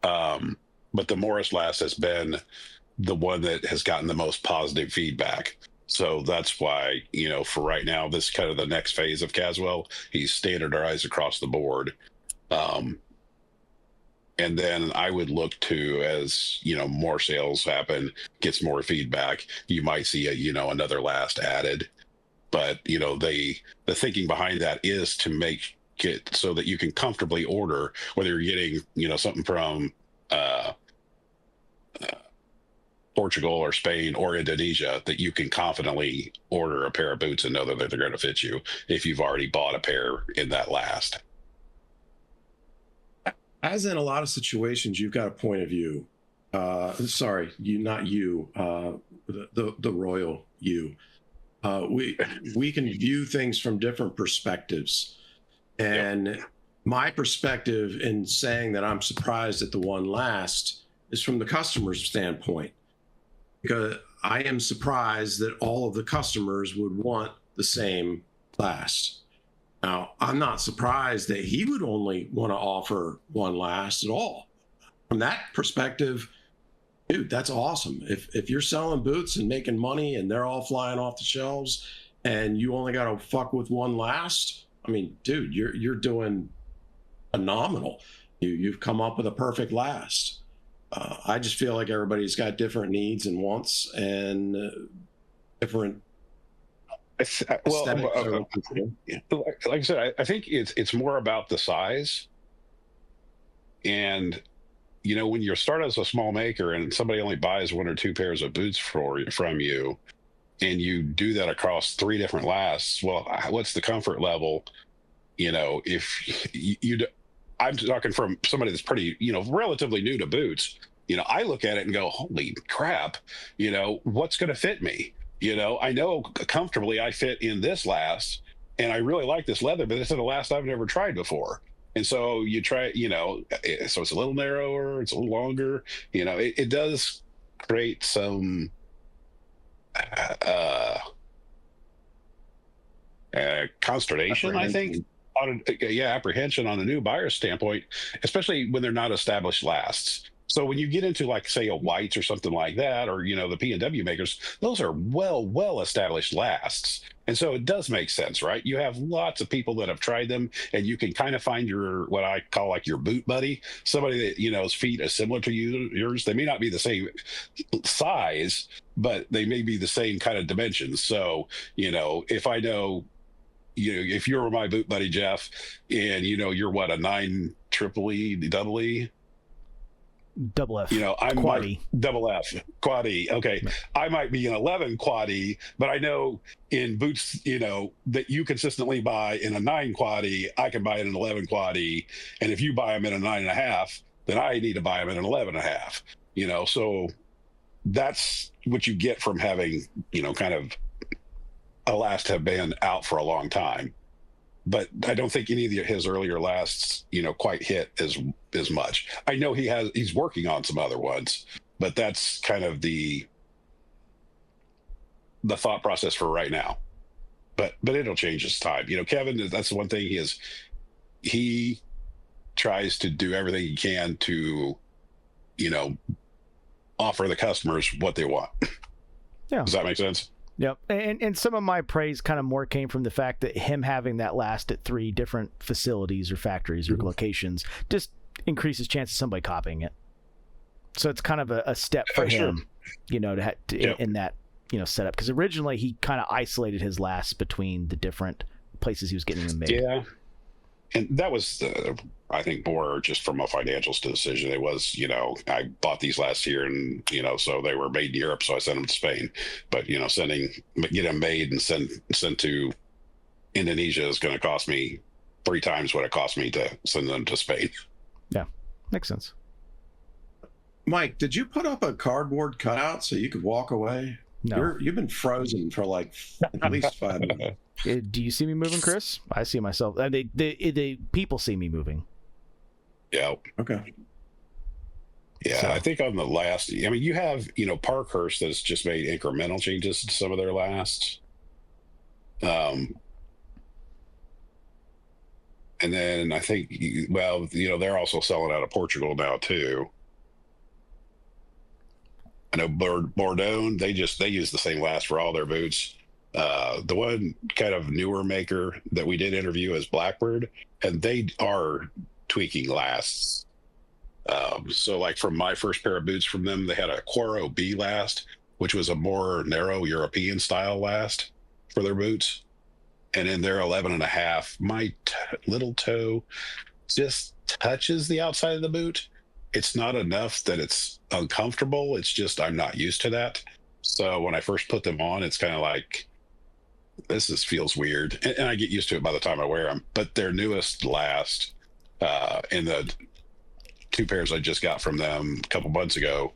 But the Morris last has been the one that has gotten the most positive feedback. So that's why, for right now, this is kind of the next phase of Caswell. He's standardized across the board. And then I would look to, as more sales happen, gets more feedback, you might see another last added. But the thinking behind that is to make it so that you can comfortably order, whether you're getting something from Portugal or Spain or Indonesia, that you can confidently order a pair of boots and know that they're going to fit you if you've already bought a pair in that last. As in a lot of situations, you've got a point of view. Sorry, not you, the royal you. We can view things from different perspectives. And my perspective in saying that I'm surprised at the one last is from the customer's standpoint. Because I am surprised that all of the customers would want the same last. Now, I'm not surprised that he would only want to offer one last at all. From that perspective, dude, that's awesome. If you're selling boots and making money and they're all flying off the shelves and you only got to fuck with one last, I mean, dude, you're doing phenomenal. You've come up with a perfect last. I just feel like everybody's got different needs and wants and different. Like I said, I think it's more about the size. And when you start as a small maker and somebody only buys one or two pairs of boots from you, and you do that across 3 different lasts, well, what's the comfort level? If I'm talking from somebody that's pretty, relatively new to boots. I look at it and go, holy crap, what's going to fit me? I know comfortably I fit in this last, and I really like this leather, but this is the last I've never tried before. And so you try, so it's a little narrower, it's a little longer, it does create some consternation, I think. Apprehension on a new buyer's standpoint, especially when they're not established lasts. So when you get into, like, say, a Whites or something like that, or the P&W makers, those are well established lasts, and so it does make sense, right? You have lots of people that have tried them, and you can kind of find your, what I call, like, your boot buddy, somebody that his feet are similar to yours. They may not be the same size, but they may be the same kind of dimensions. So if I know. If you're my boot buddy, Jeff, and you're what, a 9 triple E, double E? Double F. I'm Quad E. Double F, quad E. Okay. I might be an 11 quad E, but I know in boots, that you consistently buy in a 9 quad E, I can buy in an 11 quad E. And if you buy them in a 9.5, then I need to buy them in an 11.5. So that's what you get from having, kind of a last have been out for a long time. But I don't think any of his earlier lasts, quite hit as much. I know he's working on some other ones, but that's kind of the thought process for right now. But it'll change as time. Kevin, that's the one thing he tries to do everything he can to, offer the customers what they want. Yeah. Does that make sense? Yep. And some of my praise kind of more came from the fact that him having that last at 3 different facilities or factories or locations just increases chance of somebody copying it. So it's kind of a step for him, in that, setup. Because originally he kind of isolated his lasts between the different places he was getting them made. Yeah. And that was, I think, more just from a financial decision. It was, I bought these last year, and so they were made in Europe, so I sent them to Spain. But get them made and sent to Indonesia is going to cost me 3 times what it cost me to send them to Spain. Yeah, makes sense. Mike, did you put up a cardboard cutout so you could walk away? No. You've been frozen for like at least 5 minutes. Do you see me moving, Chris? I see myself. They people see me moving. Yeah. Okay. Yeah, so. I think on the last, you have, Parkhurst that's just made incremental changes to some of their lasts. And then I think, they're also selling out of Portugal now too. I know Bordeaux, they use the same last for all their boots. The one kind of newer maker that we did interview is Blackbird, and they are tweaking lasts So like from my first pair of boots from them, they had a Quoro B last, which was a more narrow European style last for their boots. And in their 11 and a half, my little toe just touches the outside of the boot. It's not enough that it's uncomfortable. It's just I'm not used to that. So when I first put them on, it's kind of like, feels weird. And I get used to it by the time I wear them. But their newest last, in the 2 pairs I just got from them a couple months ago,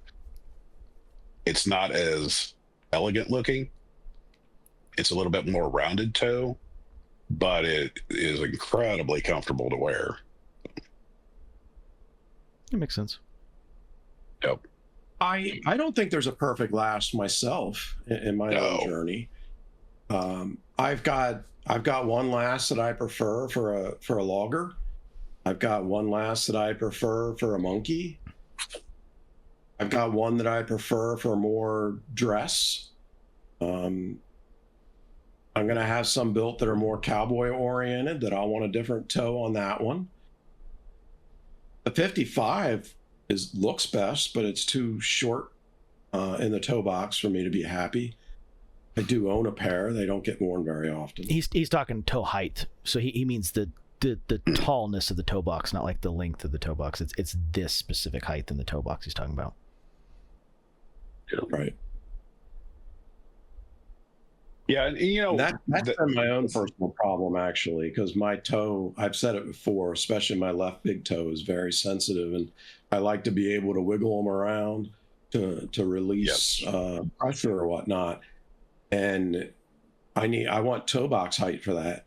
it's not as elegant looking. It's a little bit more rounded toe, but it is incredibly comfortable to wear. It makes sense. Yep. I don't think there's a perfect last myself in my own journey. I've got one last that I prefer for a logger. I've got one last that I prefer for a monkey. I've got one that I prefer for more dress. I'm going to have some built that are more cowboy oriented that I'll want a different toe on that one. The 55 looks best, but it's too short in the toe box for me to be happy. I do own a pair. They don't get worn very often. He's talking toe height, so he means the tallness of the toe box, not like the length of the toe box. It's this specific height in the toe box he's talking about. Right. Yeah, and that's been my own personal problem, actually, because my toe, I've said it before, especially my left big toe is very sensitive, and I like to be able to wiggle them around to release pressure or whatnot. And I want toe box height for that.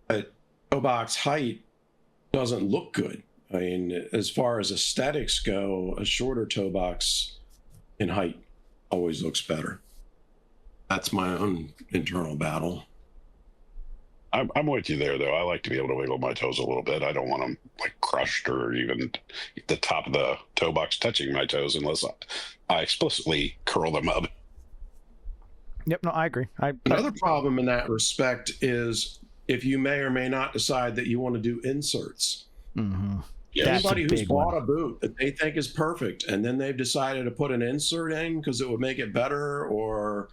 But toe box height doesn't look good. I mean, as far as aesthetics go, a shorter toe box in height always looks better. That's my own internal battle. I'm with you there, though. I like to be able to wiggle my toes a little bit. I don't want them like crushed or even the top of the toe box touching my toes unless I explicitly curl them up. Yep, no, I agree. Another problem in that respect is if you may or may not decide that you want to do inserts. Mm-hmm. Anybody who's bought a boot that they think is perfect and then they've decided to put an insert in because it would make it better or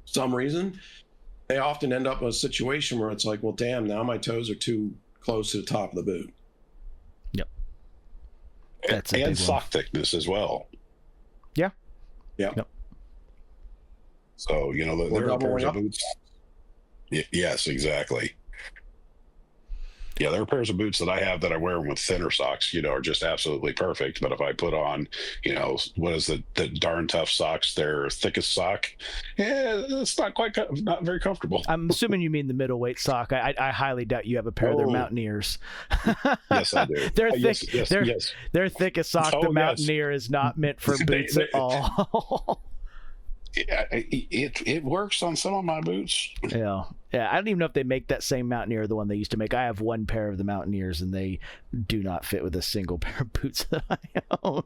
some reason, they often end up in a situation where it's like, well, damn, now my toes are too close to the top of the boot. Yep. And sock thickness as well. Yeah. Yeah. Yep. So, there are pairs of boots. Yes, exactly. Yeah, there are pairs of boots that I have that I wear with thinner socks, are just absolutely perfect. But if I put on, what is the darn tough socks, their thickest sock, it's not very comfortable. I'm assuming you mean the middleweight sock. I highly doubt you have a pair of their Mountaineers. Yes, I do. They're thick. Yes. Their thickest sock, the Mountaineer, is not meant for boots at all. Yeah, it works on some of my boots. Yeah. I don't even know if they make that same Mountaineer, the one they used to make. I have one pair of the Mountaineers, and they do not fit with a single pair of boots that I own.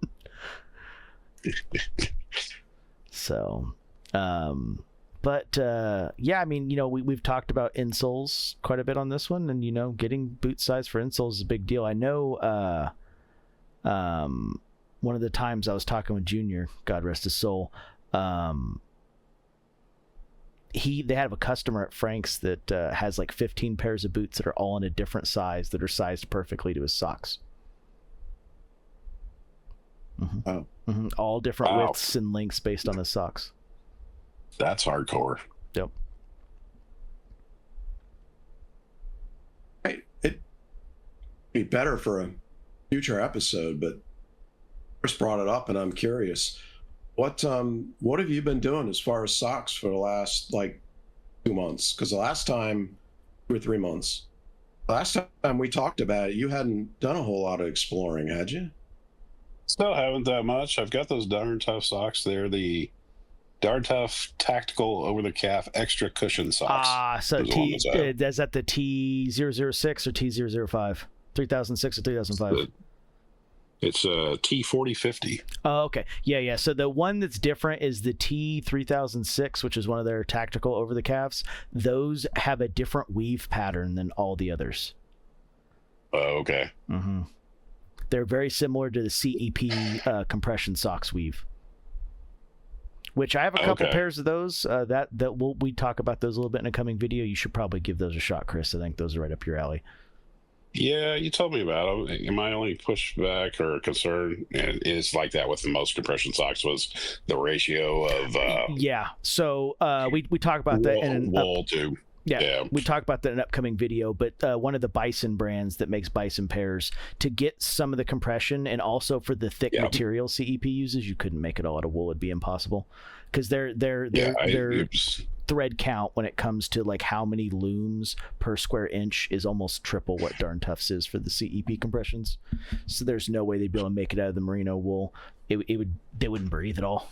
So, yeah, I mean, we've talked about insoles quite a bit on this one, and getting boot size for insoles is a big deal. I know, one of the times I was talking with Junior, God rest his soul. They have a customer at Frank's that has like 15 pairs of boots that are all in a different size that are sized perfectly to his socks. Mm-hmm. Oh. Mm-hmm. All different widths and lengths based on the socks. That's hardcore. Yep. It'd be better for a future episode, but first brought it up and I'm curious. What have you been doing as far as socks for the last 2 months? Because the last time, 2 or 3 months, last time we talked about it, you hadn't done a whole lot of exploring, had you? Still haven't that much. I've got those darn tough socks. They're the darn tough tactical over the calf extra cushion socks. So is that the T006 or T005? 3006 or 3005? It's a T4050. Oh, okay. Yeah. So the one that's different is the T3006, which is one of their tactical over the calves. Those have a different weave pattern than all the others. Oh, okay. Mm-hmm. They're very similar to the CEP compression socks weave, which I have a couple pairs of those. That we talk about those a little bit in a coming video. You should probably give those a shot, Chris. I think those are right up your alley. Yeah, you told me about them. My only pushback or concern, and it's like that with the most compression socks, was the ratio of yeah. So we talk about that in wool to. Yeah, we talk about that in an upcoming video, but one of the Bison brands that makes Bison pairs, to get some of the compression and also for the thick material CEP uses, you couldn't make it all out of wool. It'd be impossible because their thread count when it comes to like how many looms per square inch is almost triple what Darn Tough's is for the CEP compressions. So there's no way they'd be able to make it out of the merino wool. They wouldn't breathe at all.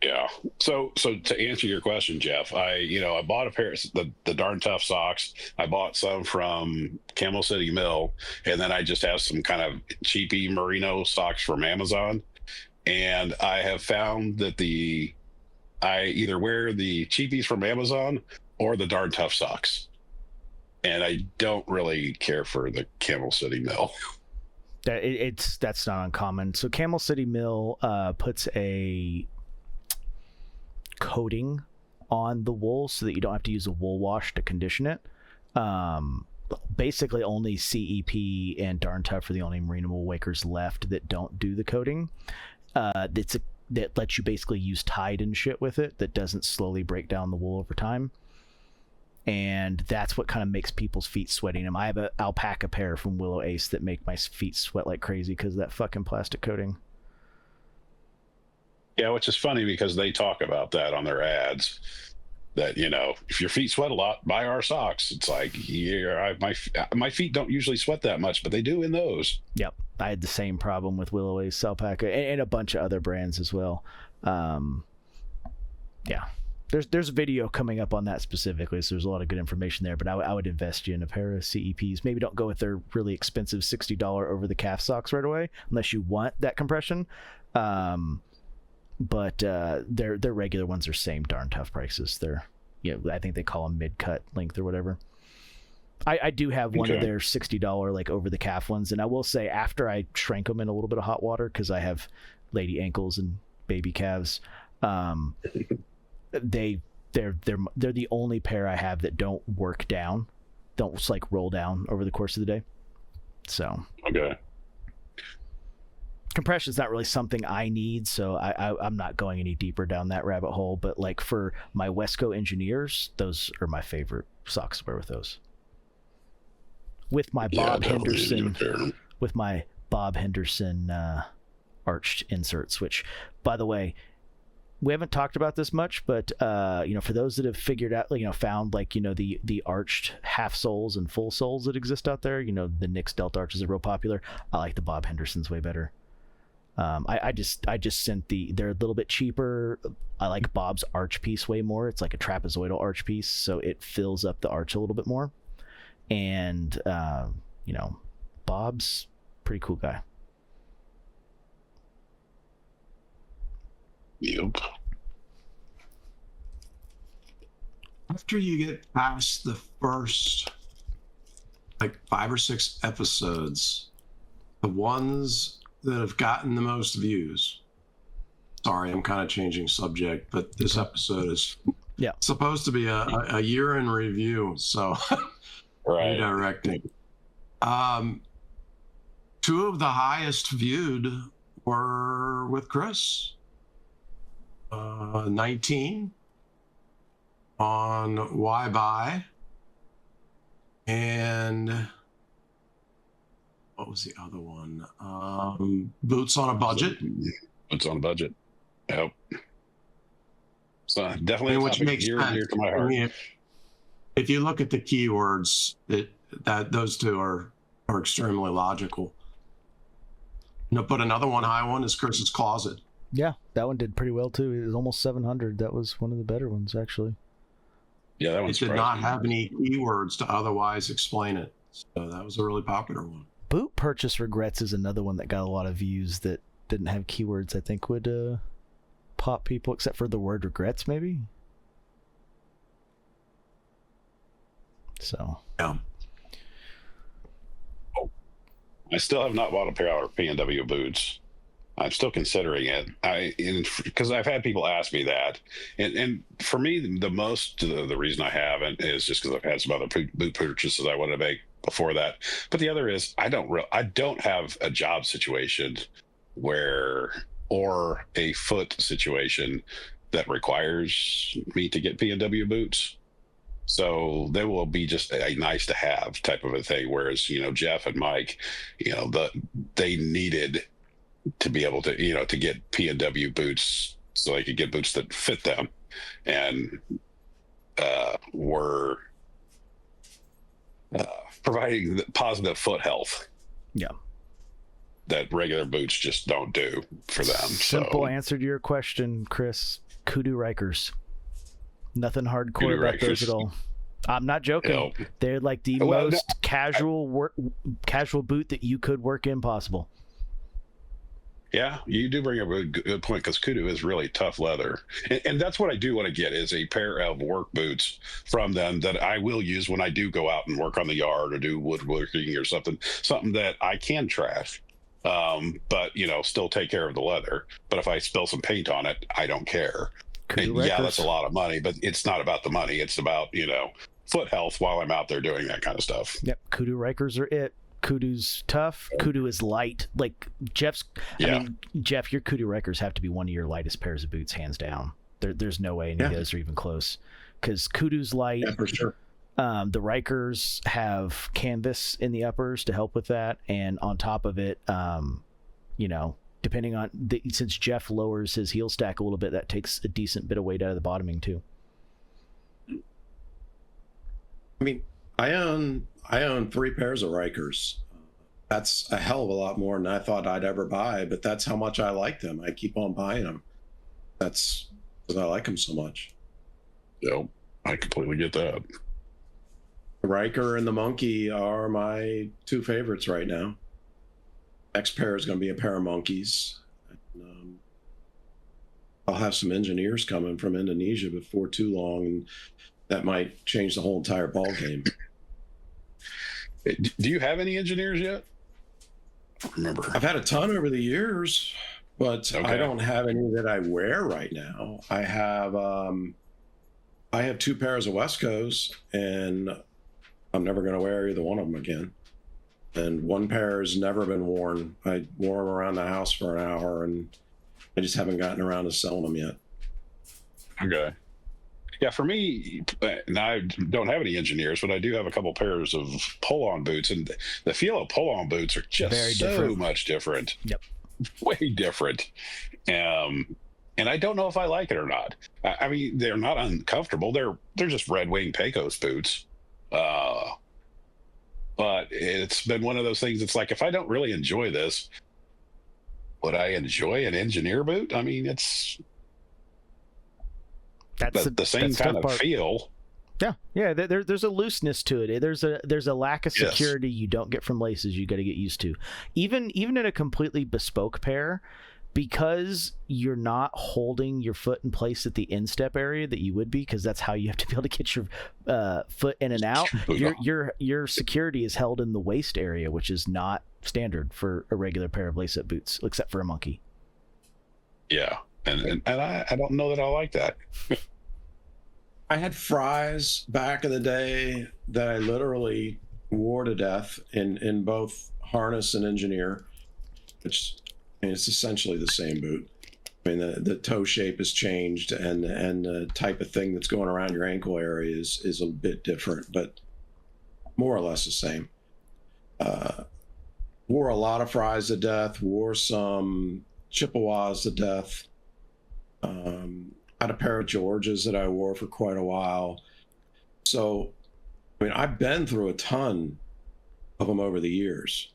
Yeah. So to answer your question, Jeff, I bought a pair of the Darn Tough socks. I bought some from Camel City Mill, and then I just have some kind of cheapy merino socks from Amazon. And I have found that I either wear the cheapies from Amazon or the Darn Tough socks. And I don't really care for the Camel City Mill. That's not uncommon. So Camel City Mill puts a coating on the wool so that you don't have to use a wool wash to condition it. Basically only CEP and Darn Tough are the only merino wool wakers left that don't do the coating. That lets you basically use Tide and shit with it, that doesn't slowly break down the wool over time. And that's what kind of makes people's feet sweating them. I have an alpaca pair from Willow Ace that make my feet sweat like crazy because of that fucking plastic coating. Yeah, which is funny because they talk about that on their ads, that, if your feet sweat a lot, buy our socks. It's like, my feet don't usually sweat that much, but they do in those. Yep. I had the same problem with Willow Ace alpaca and a bunch of other brands as well. Yeah. There's a video coming up on that specifically, so there's a lot of good information there, but I would invest you in a pair of CEPs. Maybe don't go with their really expensive $60 over-the-calf socks right away, unless you want that compression. But their regular ones are same Darn Tough prices. They're, I think they call them mid-cut length or whatever. I do have one of their $60 like over the calf ones, and I will say after I shrank them in a little bit of hot water because I have lady ankles and baby calves, they're the only pair I have that don't work down, don't just like roll down over the course of the day. So compression is not really something I need, so I'm not going any deeper down that rabbit hole. But like for my Wesco engineers, those are my favorite socks to wear with those. With my Bob Henderson arched inserts, which, by the way, we haven't talked about this much, but for those that have figured out, found like the arched half soles and full soles that exist out there, the Nix Delta arches are real popular. I like the Bob Hendersons way better. I just sent they're a little bit cheaper. I like Bob's arch piece way more. It's like a trapezoidal arch piece, so it fills up the arch a little bit more. And Bob's pretty cool guy. Yep. After you get past the first 5 or 6 episodes, the ones that have gotten the most views, sorry, I'm kind of changing subject, but this episode is supposed to be a year in review, so redirecting. 2 of the highest viewed were with Chris. 19 on Why Buy, and what was the other one? Boots on a Budget. Boots on a Budget. Yep. So definitely, which makes sense. Dear to my heart. If you look at the keywords, that those 2 are extremely logical. But another high one is Chris's Closet. Yeah, that one did pretty well too. It was almost 700. That was one of the better ones, actually. Yeah, that one did not have any keywords to otherwise explain it. So that was a really popular one. Boot Purchase Regrets is another one that got a lot of views that didn't have keywords. I think would pop people, except for the word regrets, maybe. So. Yeah. I still have not bought a pair of P&W boots. I'm still considering it. Because I've had people ask me that, and for me, the reason I haven't is just because I've had some other boot purchases I wanted to make before that. But the other is I don't have a job situation or a foot situation that requires me to get P&W boots. So they will be just a nice to have type of a thing. Whereas, Jeff and Mike, they needed to be able to, to get P&W boots so they could get boots that fit them and were providing the positive foot health. Yeah. That regular boots just don't do for them. Simple answer to your question, Chris. Kudu Rikers. Nothing hardcore about those at all. I'm not joking. No. They're like the most casual boot that you could work in possible. Yeah, you do bring up a good point, because Kudu is really tough leather. And that's what I do want to get, is a pair of work boots from them that I will use when I do go out and work on the yard or do woodworking or something that I can trash. But, still take care of the leather. But if I spill some paint on it, I don't care. And yeah, that's a lot of money, but it's not about the money. It's about, foot health while I'm out there doing that kind of stuff. Yep, Kudu Rikers are it. Kudu's tough. Kudu is light. Like Jeff's. Yeah. I mean, Jeff, your Kudu Rikers have to be one of your lightest pairs of boots, hands down. There's no way any of those are even close. Because Kudu's light. Yeah, for sure. The Rikers have canvas in the uppers to help with that, and on top of it, depending on since Jeff lowers his heel stack a little bit, that takes a decent bit of weight out of the bottoming too. I mean, I own 3 pairs of Rikers. That's a hell of a lot more than I thought I'd ever buy, but that's how much I like them. I keep on buying them. That's because I like them so much. Yep, I completely get that. The Riker and the Monkey are my 2 favorites right now. Next pair is going to be a pair of Monkeys. I'll have some engineers coming from Indonesia before too long, and that might change the whole entire ball game. Do you have any engineers yet? I don't remember. I've had a ton over the years, but I don't have any that I wear right now. I have 2 pairs of Wescos, and I'm never going to wear either one of them again. And 1 pair has never been worn. I wore them around the house for an hour, and I just haven't gotten around to selling them yet. Okay. Yeah, for me, and I don't have any engineers, but I do have a couple pairs of pull-on boots, and the feel of pull-on boots are just much different. Yep. Way different. And I don't know if I like it or not. I mean, they're not uncomfortable. They're just Red Wing Pecos boots. But it's been one of those things. It's like, if I don't really enjoy this, would I enjoy an engineer boot? I mean, that's the same kind of feel. Yeah. There's a looseness to it. There's a lack of security you don't get from laces. You got to get used to. Even in a completely bespoke pair, because you're not holding your foot in place at the instep area that you would be, because that's how you have to be able to get your foot in and out. Your security is held in the waist area, which is not standard for a regular pair of lace-up boots, except for a Monkey. Yeah. And I don't know that I like that. I had Fries back in the day that I literally wore to death in both harness and engineer, which, I mean, it's essentially the same boot. I mean, the toe shape has changed, and the type of thing that's going around your ankle area is a bit different, but more or less the same. Wore a lot of Fries to death, wore some Chippewas to death. Had a pair of Georges that I wore for quite a while. So, I mean, I've been through a ton of them over the years,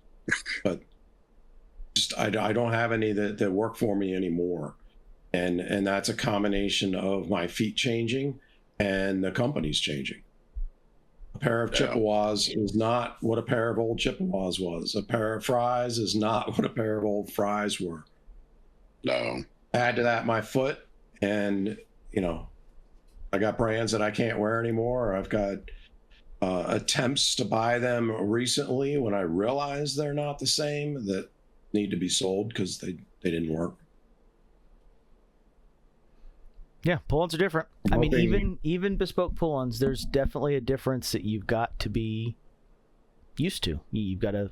but just I don't have any that work for me anymore. And that's a combination of my feet changing and the company's changing. A pair of Chippewas is not what a pair of old Chippewas was. A pair of Fries is not what a pair of old Fries were. No. Add to that my foot, and I got brands that I can't wear anymore. I've got attempts to buy them recently when I realized they're not the same that need to be sold because they didn't work. Yeah, pull-ons are different. I mean, even bespoke pull-ons, there's definitely a difference that you've got to be used to. You've got to,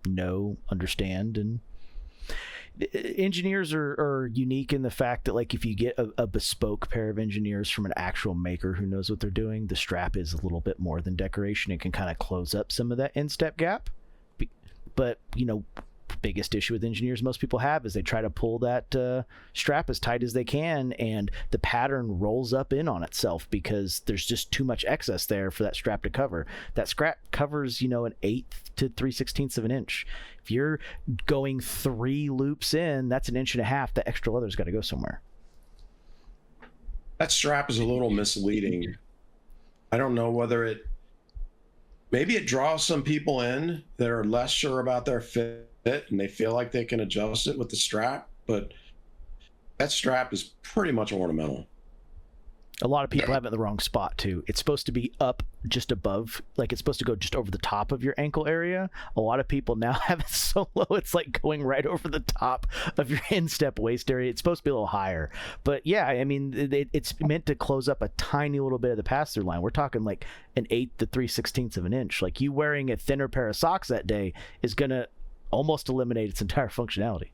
know, understand, and engineers are unique in the fact that, like, if you get a bespoke pair of engineers from an actual maker who knows what they're doing, the strap is a little bit more than decoration. It can kind of close up some of that instep gap. But, biggest issue with engineers most people have is they try to pull that strap as tight as they can, and the pattern rolls up in on itself because there's just too much excess there for that strap to cover. That strap covers, an 1/8 to 3/16 of an inch. If you're going 3 loops in, that's 1.5 inches. That extra leather's got to go somewhere. That strap is a little misleading. I don't know whether maybe it draws some people in that are less sure about their fit and they feel like they can adjust it with the strap, but that strap is pretty much ornamental. A lot of people have it in the wrong spot too. It's supposed to be up just above, like it's supposed to go just over the top of your ankle area. A lot of people now have it so low it's like going right over the top of your instep waist area. It's supposed to be a little higher. But yeah, I mean, it's meant to close up a tiny little bit of the pass-through line. We're talking like 1/8 to 3/16 of an inch. Like you wearing a thinner pair of socks that day is going to almost eliminate its entire functionality.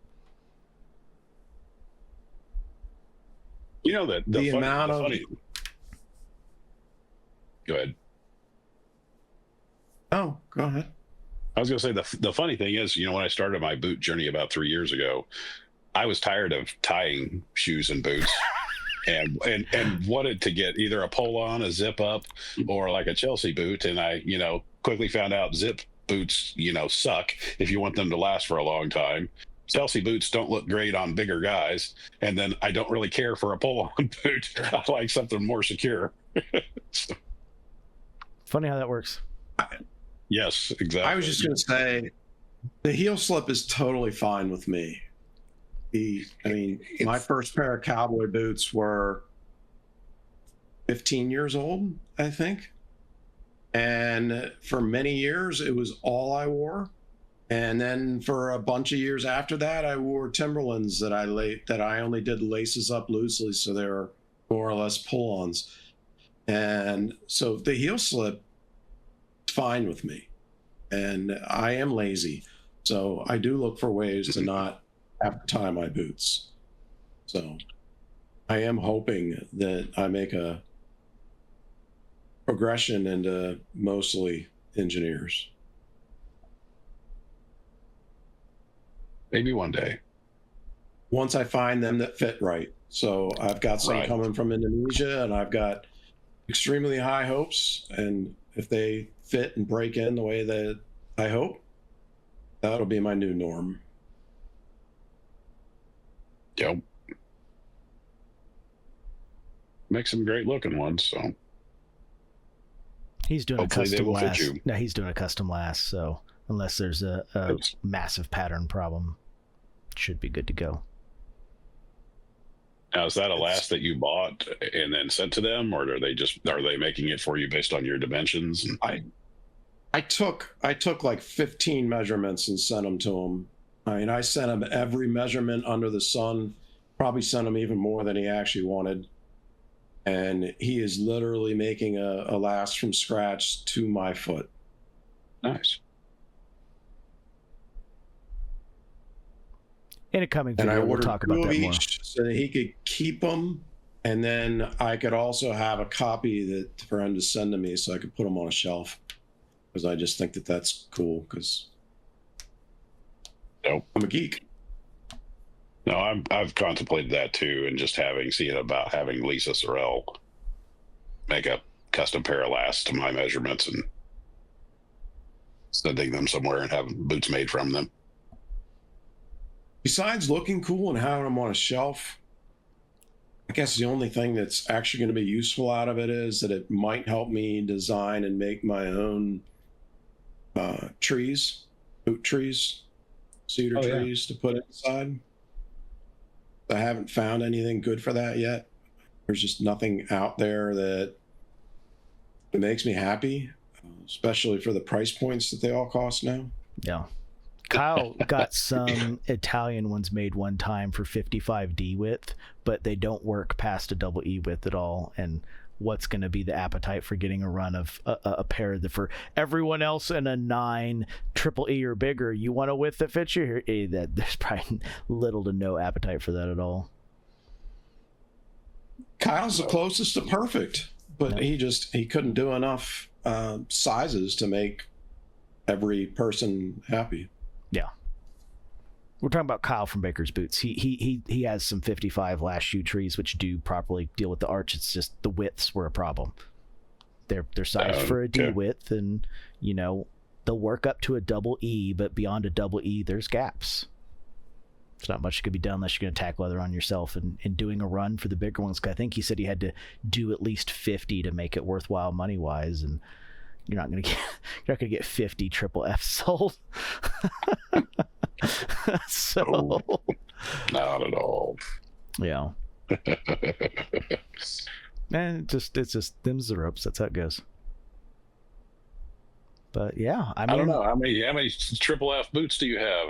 That the amount of Go ahead. Oh, go ahead. I was going to say the funny thing is, when I started my boot journey about 3 years ago, I was tired of tying shoes and boots, and wanted to get either a pull-on, a zip-up, or like a Chelsea boot. And I, quickly found out zip boots, suck if you want them to last for a long time. Chelsea boots don't look great on bigger guys, and then I don't really care for a pull-on boot. I like something more secure. So. Funny how that works. Yes, exactly. I was just going to say, the heel slip is totally fine with me. My first pair of cowboy boots were 15 years old, I think. And for many years, it was all I wore. And then for a bunch of years after that, I wore Timberlands that I only did laces up loosely, so they were more or less pull-ons. And so the heel slip is fine with me. And I am lazy, so I do look for ways to not have to tie my boots. So I am hoping that I make a progression into mostly engineers. Maybe one day. Once I find them that fit right. So I've got some coming from Indonesia, and I've got extremely high hopes. And if they fit and break in the way that I hope, that'll be my new norm. Yep. Make some great looking ones. So he's doing hopefully a custom last. No, he's doing a custom last. So unless there's a massive pattern problem, it should be good to go. Now, is that a last that you bought and then sent to them, or are they making it for you based on your dimensions? I took like 15 measurements and sent them to them. I sent him every measurement under the sun, probably sent him even more than he actually wanted. And he is literally making a last from scratch to my foot. Nice. In a coming video, we'll talk about that more. So that he could keep them, and then I could also have a copy for him to send to me so I could put them on a shelf. Because I just think that that's cool, because I'm a geek. No, I've contemplated that too, and just seeing about having Lisa Sorrell make a custom pair of lasts to my measurements and sending them somewhere and having boots made from them. Besides looking cool and having them on a shelf, I guess the only thing that's actually going to be useful out of it is that it might help me design and make my own boot trees, cedar trees to put inside. I haven't found anything good for that yet. There's just nothing out there that makes me happy. especially for the price points that they all cost now. Yeah. Kyle got some Italian ones made one time for 55D width, but they don't work past a double E width at all. And what's going to be the appetite for getting a run of a pair that for everyone else in a 9 triple E or bigger, you want a width that fits you? That there's probably little to no appetite for that at all. Kyle's the closest to perfect, but he couldn't do enough sizes to make every person happy. Yeah. We're talking about Kyle from Baker's Boots. He has some 55 last shoe trees which do properly deal with the arch. It's just the widths were a problem. They're sized for a D width, and they'll work up to a double E, but beyond a double E there's gaps. There's not much that could be done unless you're going to tack leather on yourself. And doing a run for the bigger ones, I think he said he had to do at least 50 to make it worthwhile money wise, and you're not going to get 50 triple F sold. So not at all. Yeah. Man, it's just them's the ropes. That's how it goes. But yeah, I don't know how many triple F boots do you have?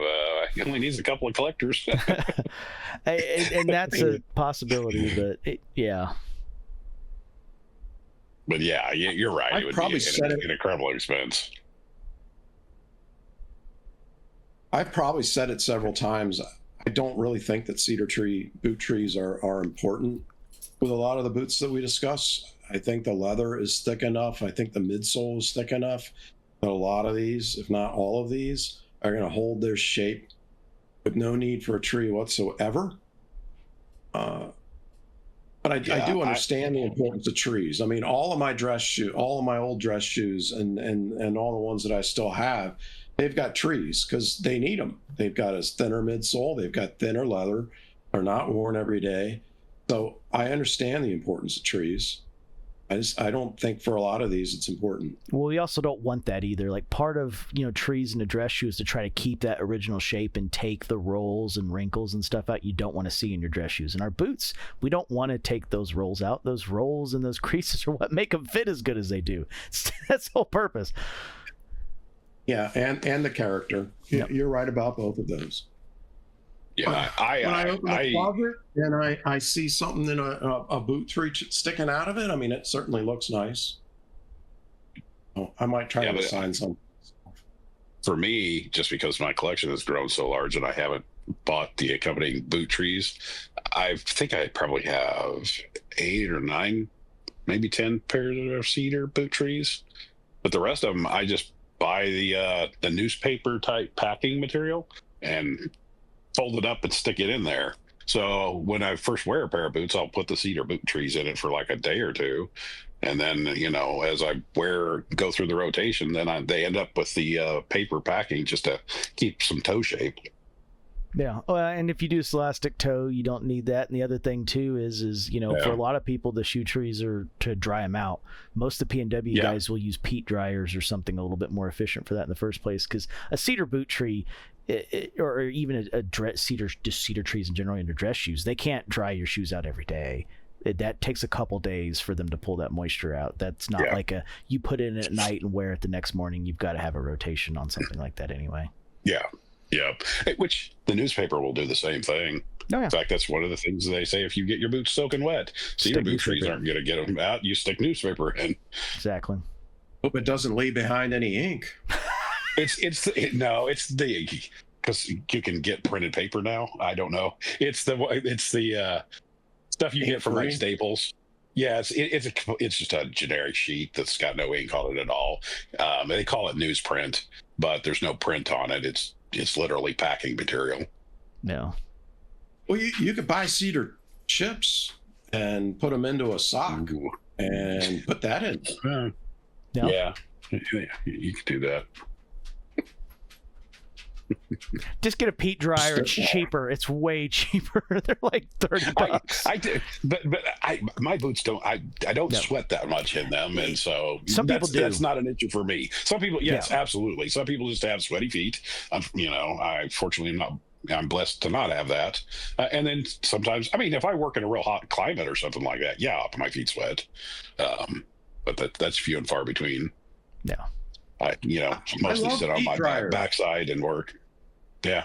He only needs a couple of collectors. and that's a possibility, but yeah. But yeah, you're right. It would be an incredible expense. I've probably said it several times. I don't really think that cedar tree boot trees are important with a lot of the boots that we discuss. I think the leather is thick enough. I think the midsole is thick enough that a lot of these, if not all of these, are going to hold their shape with no need for a tree whatsoever. But I do understand the importance of trees. I mean, all of my old dress shoes and all the ones that I still have, they've got trees because they need them. They've got a thinner midsole. They've got thinner leather. They're not worn every day. So I understand the importance of trees. I don't think for a lot of these it's important. Well, we also don't want that either. Like part of trees in a dress shoe is to try to keep that original shape and take the rolls and wrinkles and stuff out you don't want to see in your dress shoes. In our boots, we don't want to take those rolls out. Those rolls and those creases are what make them fit as good as they do. That's the whole purpose. Yeah, and the character. Yep. You're right about both of those. Yeah, when I open the closet and I see something in a boot tree sticking out of it, I mean, it certainly looks nice. Oh, I might try to assign some. For me, just because my collection has grown so large and I haven't bought the accompanying boot trees, I think I probably have 8 or 9, maybe 10 pairs of cedar boot trees. But the rest of them, I just buy the newspaper type packing material and fold it up and stick it in there. So when I first wear a pair of boots, I'll put the cedar boot trees in it for like a day or two. And then, as I go through the rotation, then they end up with the paper packing just to keep some toe shape. Yeah. And if you do elastic toe, you don't need that. And the other thing too is for a lot of people, the shoe trees are to dry them out. Most of the P&W guys will use peat dryers or something a little bit more efficient for that in the first place. Because a cedar boot tree, or even cedar trees in general in your dress shoes, they can't dry your shoes out every day. That takes a couple days for them to pull that moisture out. That's not like you put it in at night and wear it the next morning. You've got to have a rotation on something like that anyway. Yeah. Which the newspaper will do the same thing. Oh, yeah. In fact, that's one of the things they say. If you get your boots soaking wet, cedar boot trees aren't going to get them out. You stick newspaper in. Exactly. Hope it doesn't leave behind any ink. It's because you can get printed paper now. I don't know. It's the stuff you get from like Staples. Yeah, it's just a generic sheet that's got no ink on it at all. They call it newsprint, but there's no print on it. It's literally packing material. No. Well, you could buy cedar chips and put them into a sock and put that in. Yeah, you could do that. Just get a peat dryer. It's cheaper. It's way cheaper. They're like $30. I do, but my boots don't. I don't sweat that much in them, and so some people do. That's not an issue for me. Some people, yes, absolutely. Some people just have sweaty feet. I fortunately I'm blessed to not have that. And then sometimes, if I work in a real hot climate or something like that, my feet sweat. But that's few and far between. Yeah. I mostly sit on my dryers. backside and work. Yeah.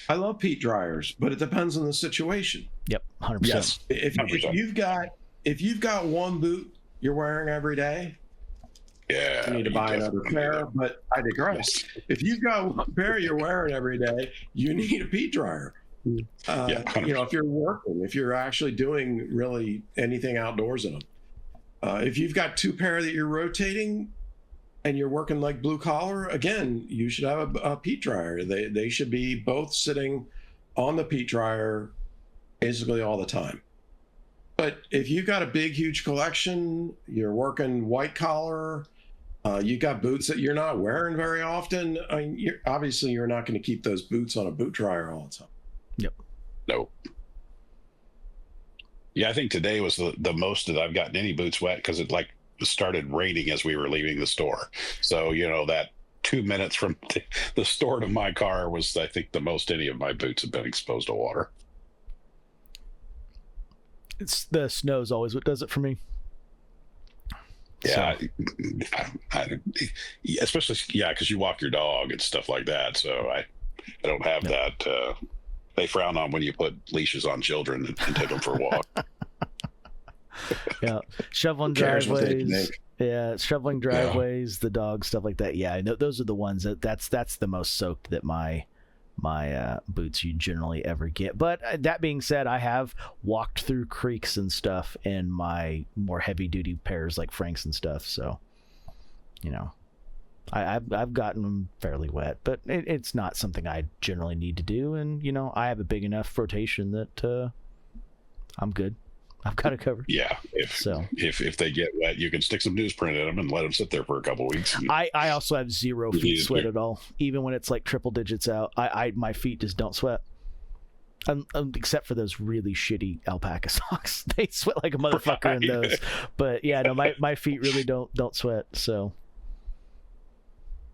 I love peat dryers, but it depends on the situation. Yep. 100%. Yes. If 100%. you've got one boot you're wearing every day, Yeah. you need to buy another pair. But I digress. If you've got one pair you're wearing every day, you need a peat dryer. Yeah, if you're working, if you're actually doing really anything outdoors in them. If you've got two pair that you're rotating and you're working like blue collar, again, you should have a peat dryer. They should be both sitting on the peat dryer basically all the time. But if you've got a big, huge collection, you're working white collar, you got boots that you're not wearing very often, you're not going to keep those boots on a boot dryer all the time. Yep. Nope. Yeah, I think today was the most that I've gotten any boots wet because it started raining as we were leaving the store. So, that 2 minutes from the store to my car was, I think, the most any of my boots have been exposed to water. It's the snow's always what does it for me. Yeah, so. Especially because you walk your dog and stuff like that. So I don't have that. They frown on when you put leashes on children and take them for a walk. Yeah, shoveling driveways. Yeah, shoveling driveways, the dog stuff like that. Yeah, I know those are the ones that's the most soaked that my boots you generally ever get. But that being said, I have walked through creeks and stuff in my more heavy duty pairs like Frank's and stuff. So, I've gotten them fairly wet, but it's not something I generally need to do. And I have a big enough rotation that I'm good. I've got it covered. Yeah. If they get wet, you can stick some newsprint in them and let them sit there for a couple of weeks. I also have zero feet sweat at all, even when it's like triple digits out. My feet just don't sweat. Except for those really shitty alpaca socks. They sweat like a motherfucker in those. But yeah, no, my feet really don't sweat. So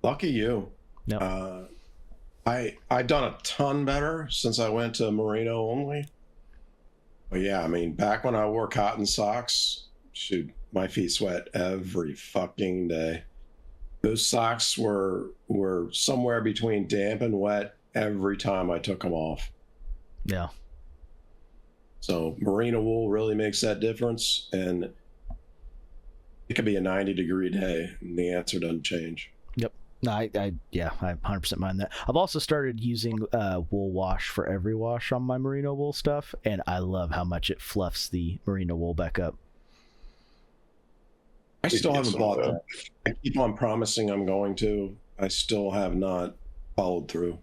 lucky you. No. I've done a ton better since I went to merino only. But yeah, I mean, back when I wore cotton socks, shoot, my feet sweat every fucking day. Those socks were somewhere between damp and wet every time I took them off. Yeah. So merino wool really makes that difference, and it could be a 90-degree day, and the answer doesn't change. Yep. No, I 100% mind that. I've also started using wool wash for every wash on my merino wool stuff, and I love how much it fluffs the merino wool back up. I still haven't bought that. I keep on promising I'm going to. I still have not followed through.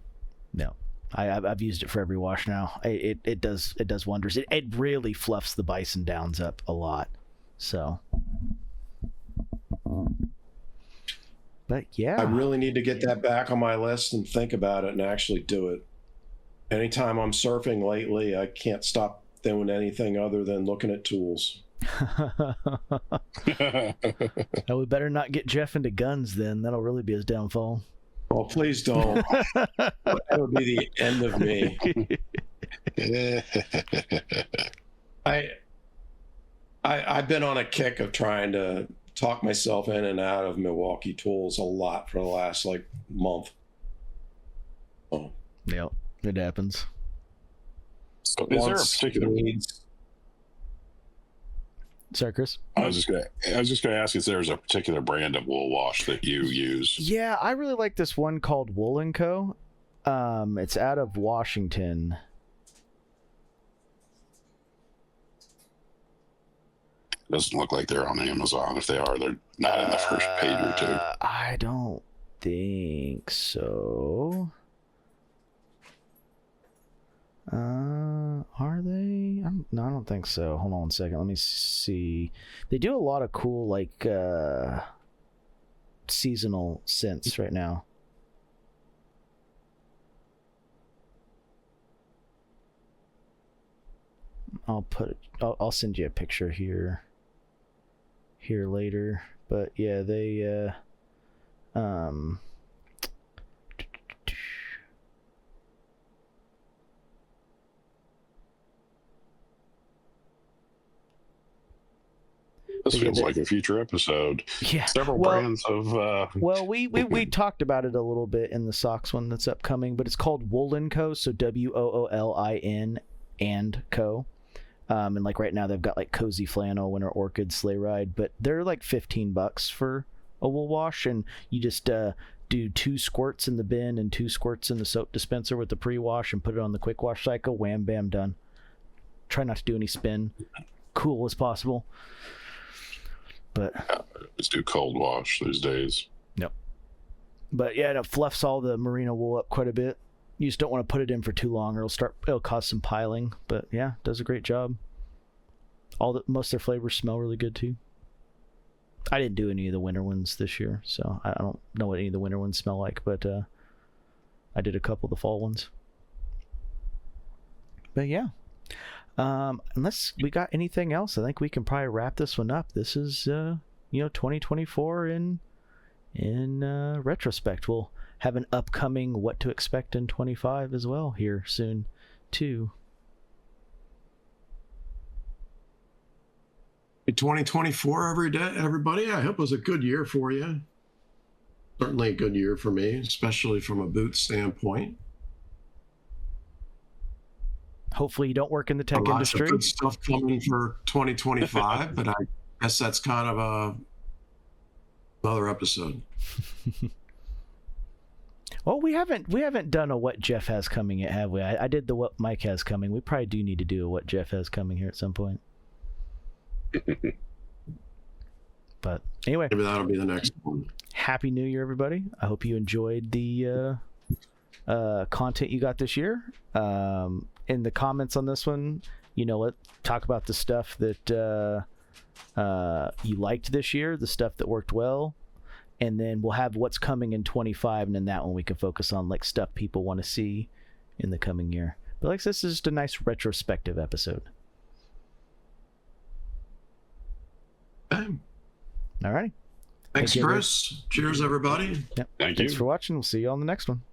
No, I've used it for every wash now. It does wonders. It really fluffs the bison downs up a lot. So. But yeah, I really need to get that back on my list and think about it and actually do it. Anytime I'm surfing lately, I can't stop doing anything other than looking at tools. Now we better not get Jeff into guns then. That'll really be his downfall. Oh, please don't. That would be the end of me. I've been on a kick of trying to talk myself in and out of Milwaukee tools a lot for the last month. Oh. Yep, it happens. So is there a particular Sorry, Chris? I was just gonna ask if there's a particular brand of wool wash that you use. Yeah, I really like this one called Wool & Co. It's out of Washington. Doesn't look like they're on Amazon. If they are, they're not in the first page or two. I don't think so. Are they? No, I don't think so. Hold on one second. Let me see. They do a lot of cool seasonal scents right now. I'll send you a picture here later. But yeah, they This feels like a future episode. Yeah. Several brands of. Well, we talked about it a little bit in the socks one that's upcoming, but it's called Woolin Co. So WOOLIN and Co. And like right now they've got like Cozy Flannel, Winter Orchid, Sleigh Ride, but they're like $15 for a wool wash, and you just do 2 squirts in the bin and 2 squirts in the soap dispenser with the pre-wash and put it on the quick wash cycle. Wham bam, done. Try not to do any spin. Cool as possible. But just do cold wash these days. Yep. But yeah, it fluffs all the merino wool up quite a bit. You just don't want to put it in for too long, or it'll cause some piling. But yeah, does a great job. Most of their flavors smell really good too. I didn't do any of the winter ones this year, so I don't know what any of the winter ones smell like, but I did a couple of the fall ones. But yeah, unless we got anything else, I think we can probably wrap this one up. This is 2024 in retrospect. We'll have an upcoming what to expect in 25 as well here soon too. 2024 every day, everybody. I hope it was a good year for you. Certainly a good year for me, especially from a boot standpoint. Hopefully you don't work in the tech industry. Lots of good stuff coming for 2025, but I guess that's kind of another episode. Well, we haven't done a what Jeff has coming yet, have we? I did the what Mike has coming. We probably do need to do a what Jeff has coming here at some point. But anyway, maybe that'll be the next one. Happy New Year, everybody. I hope you enjoyed the content you got this year. In the comments on this one, let's talk about the stuff that you liked this year, the stuff that worked well, and then we'll have what's coming in 25, and in that one we can focus on like stuff people want to see in the coming year. But like this is just a nice retrospective episode. Okay. All righty. Thanks, Chris. Cheers, everybody. Yep. Thank Thanks you for watching. We'll see you on the next one.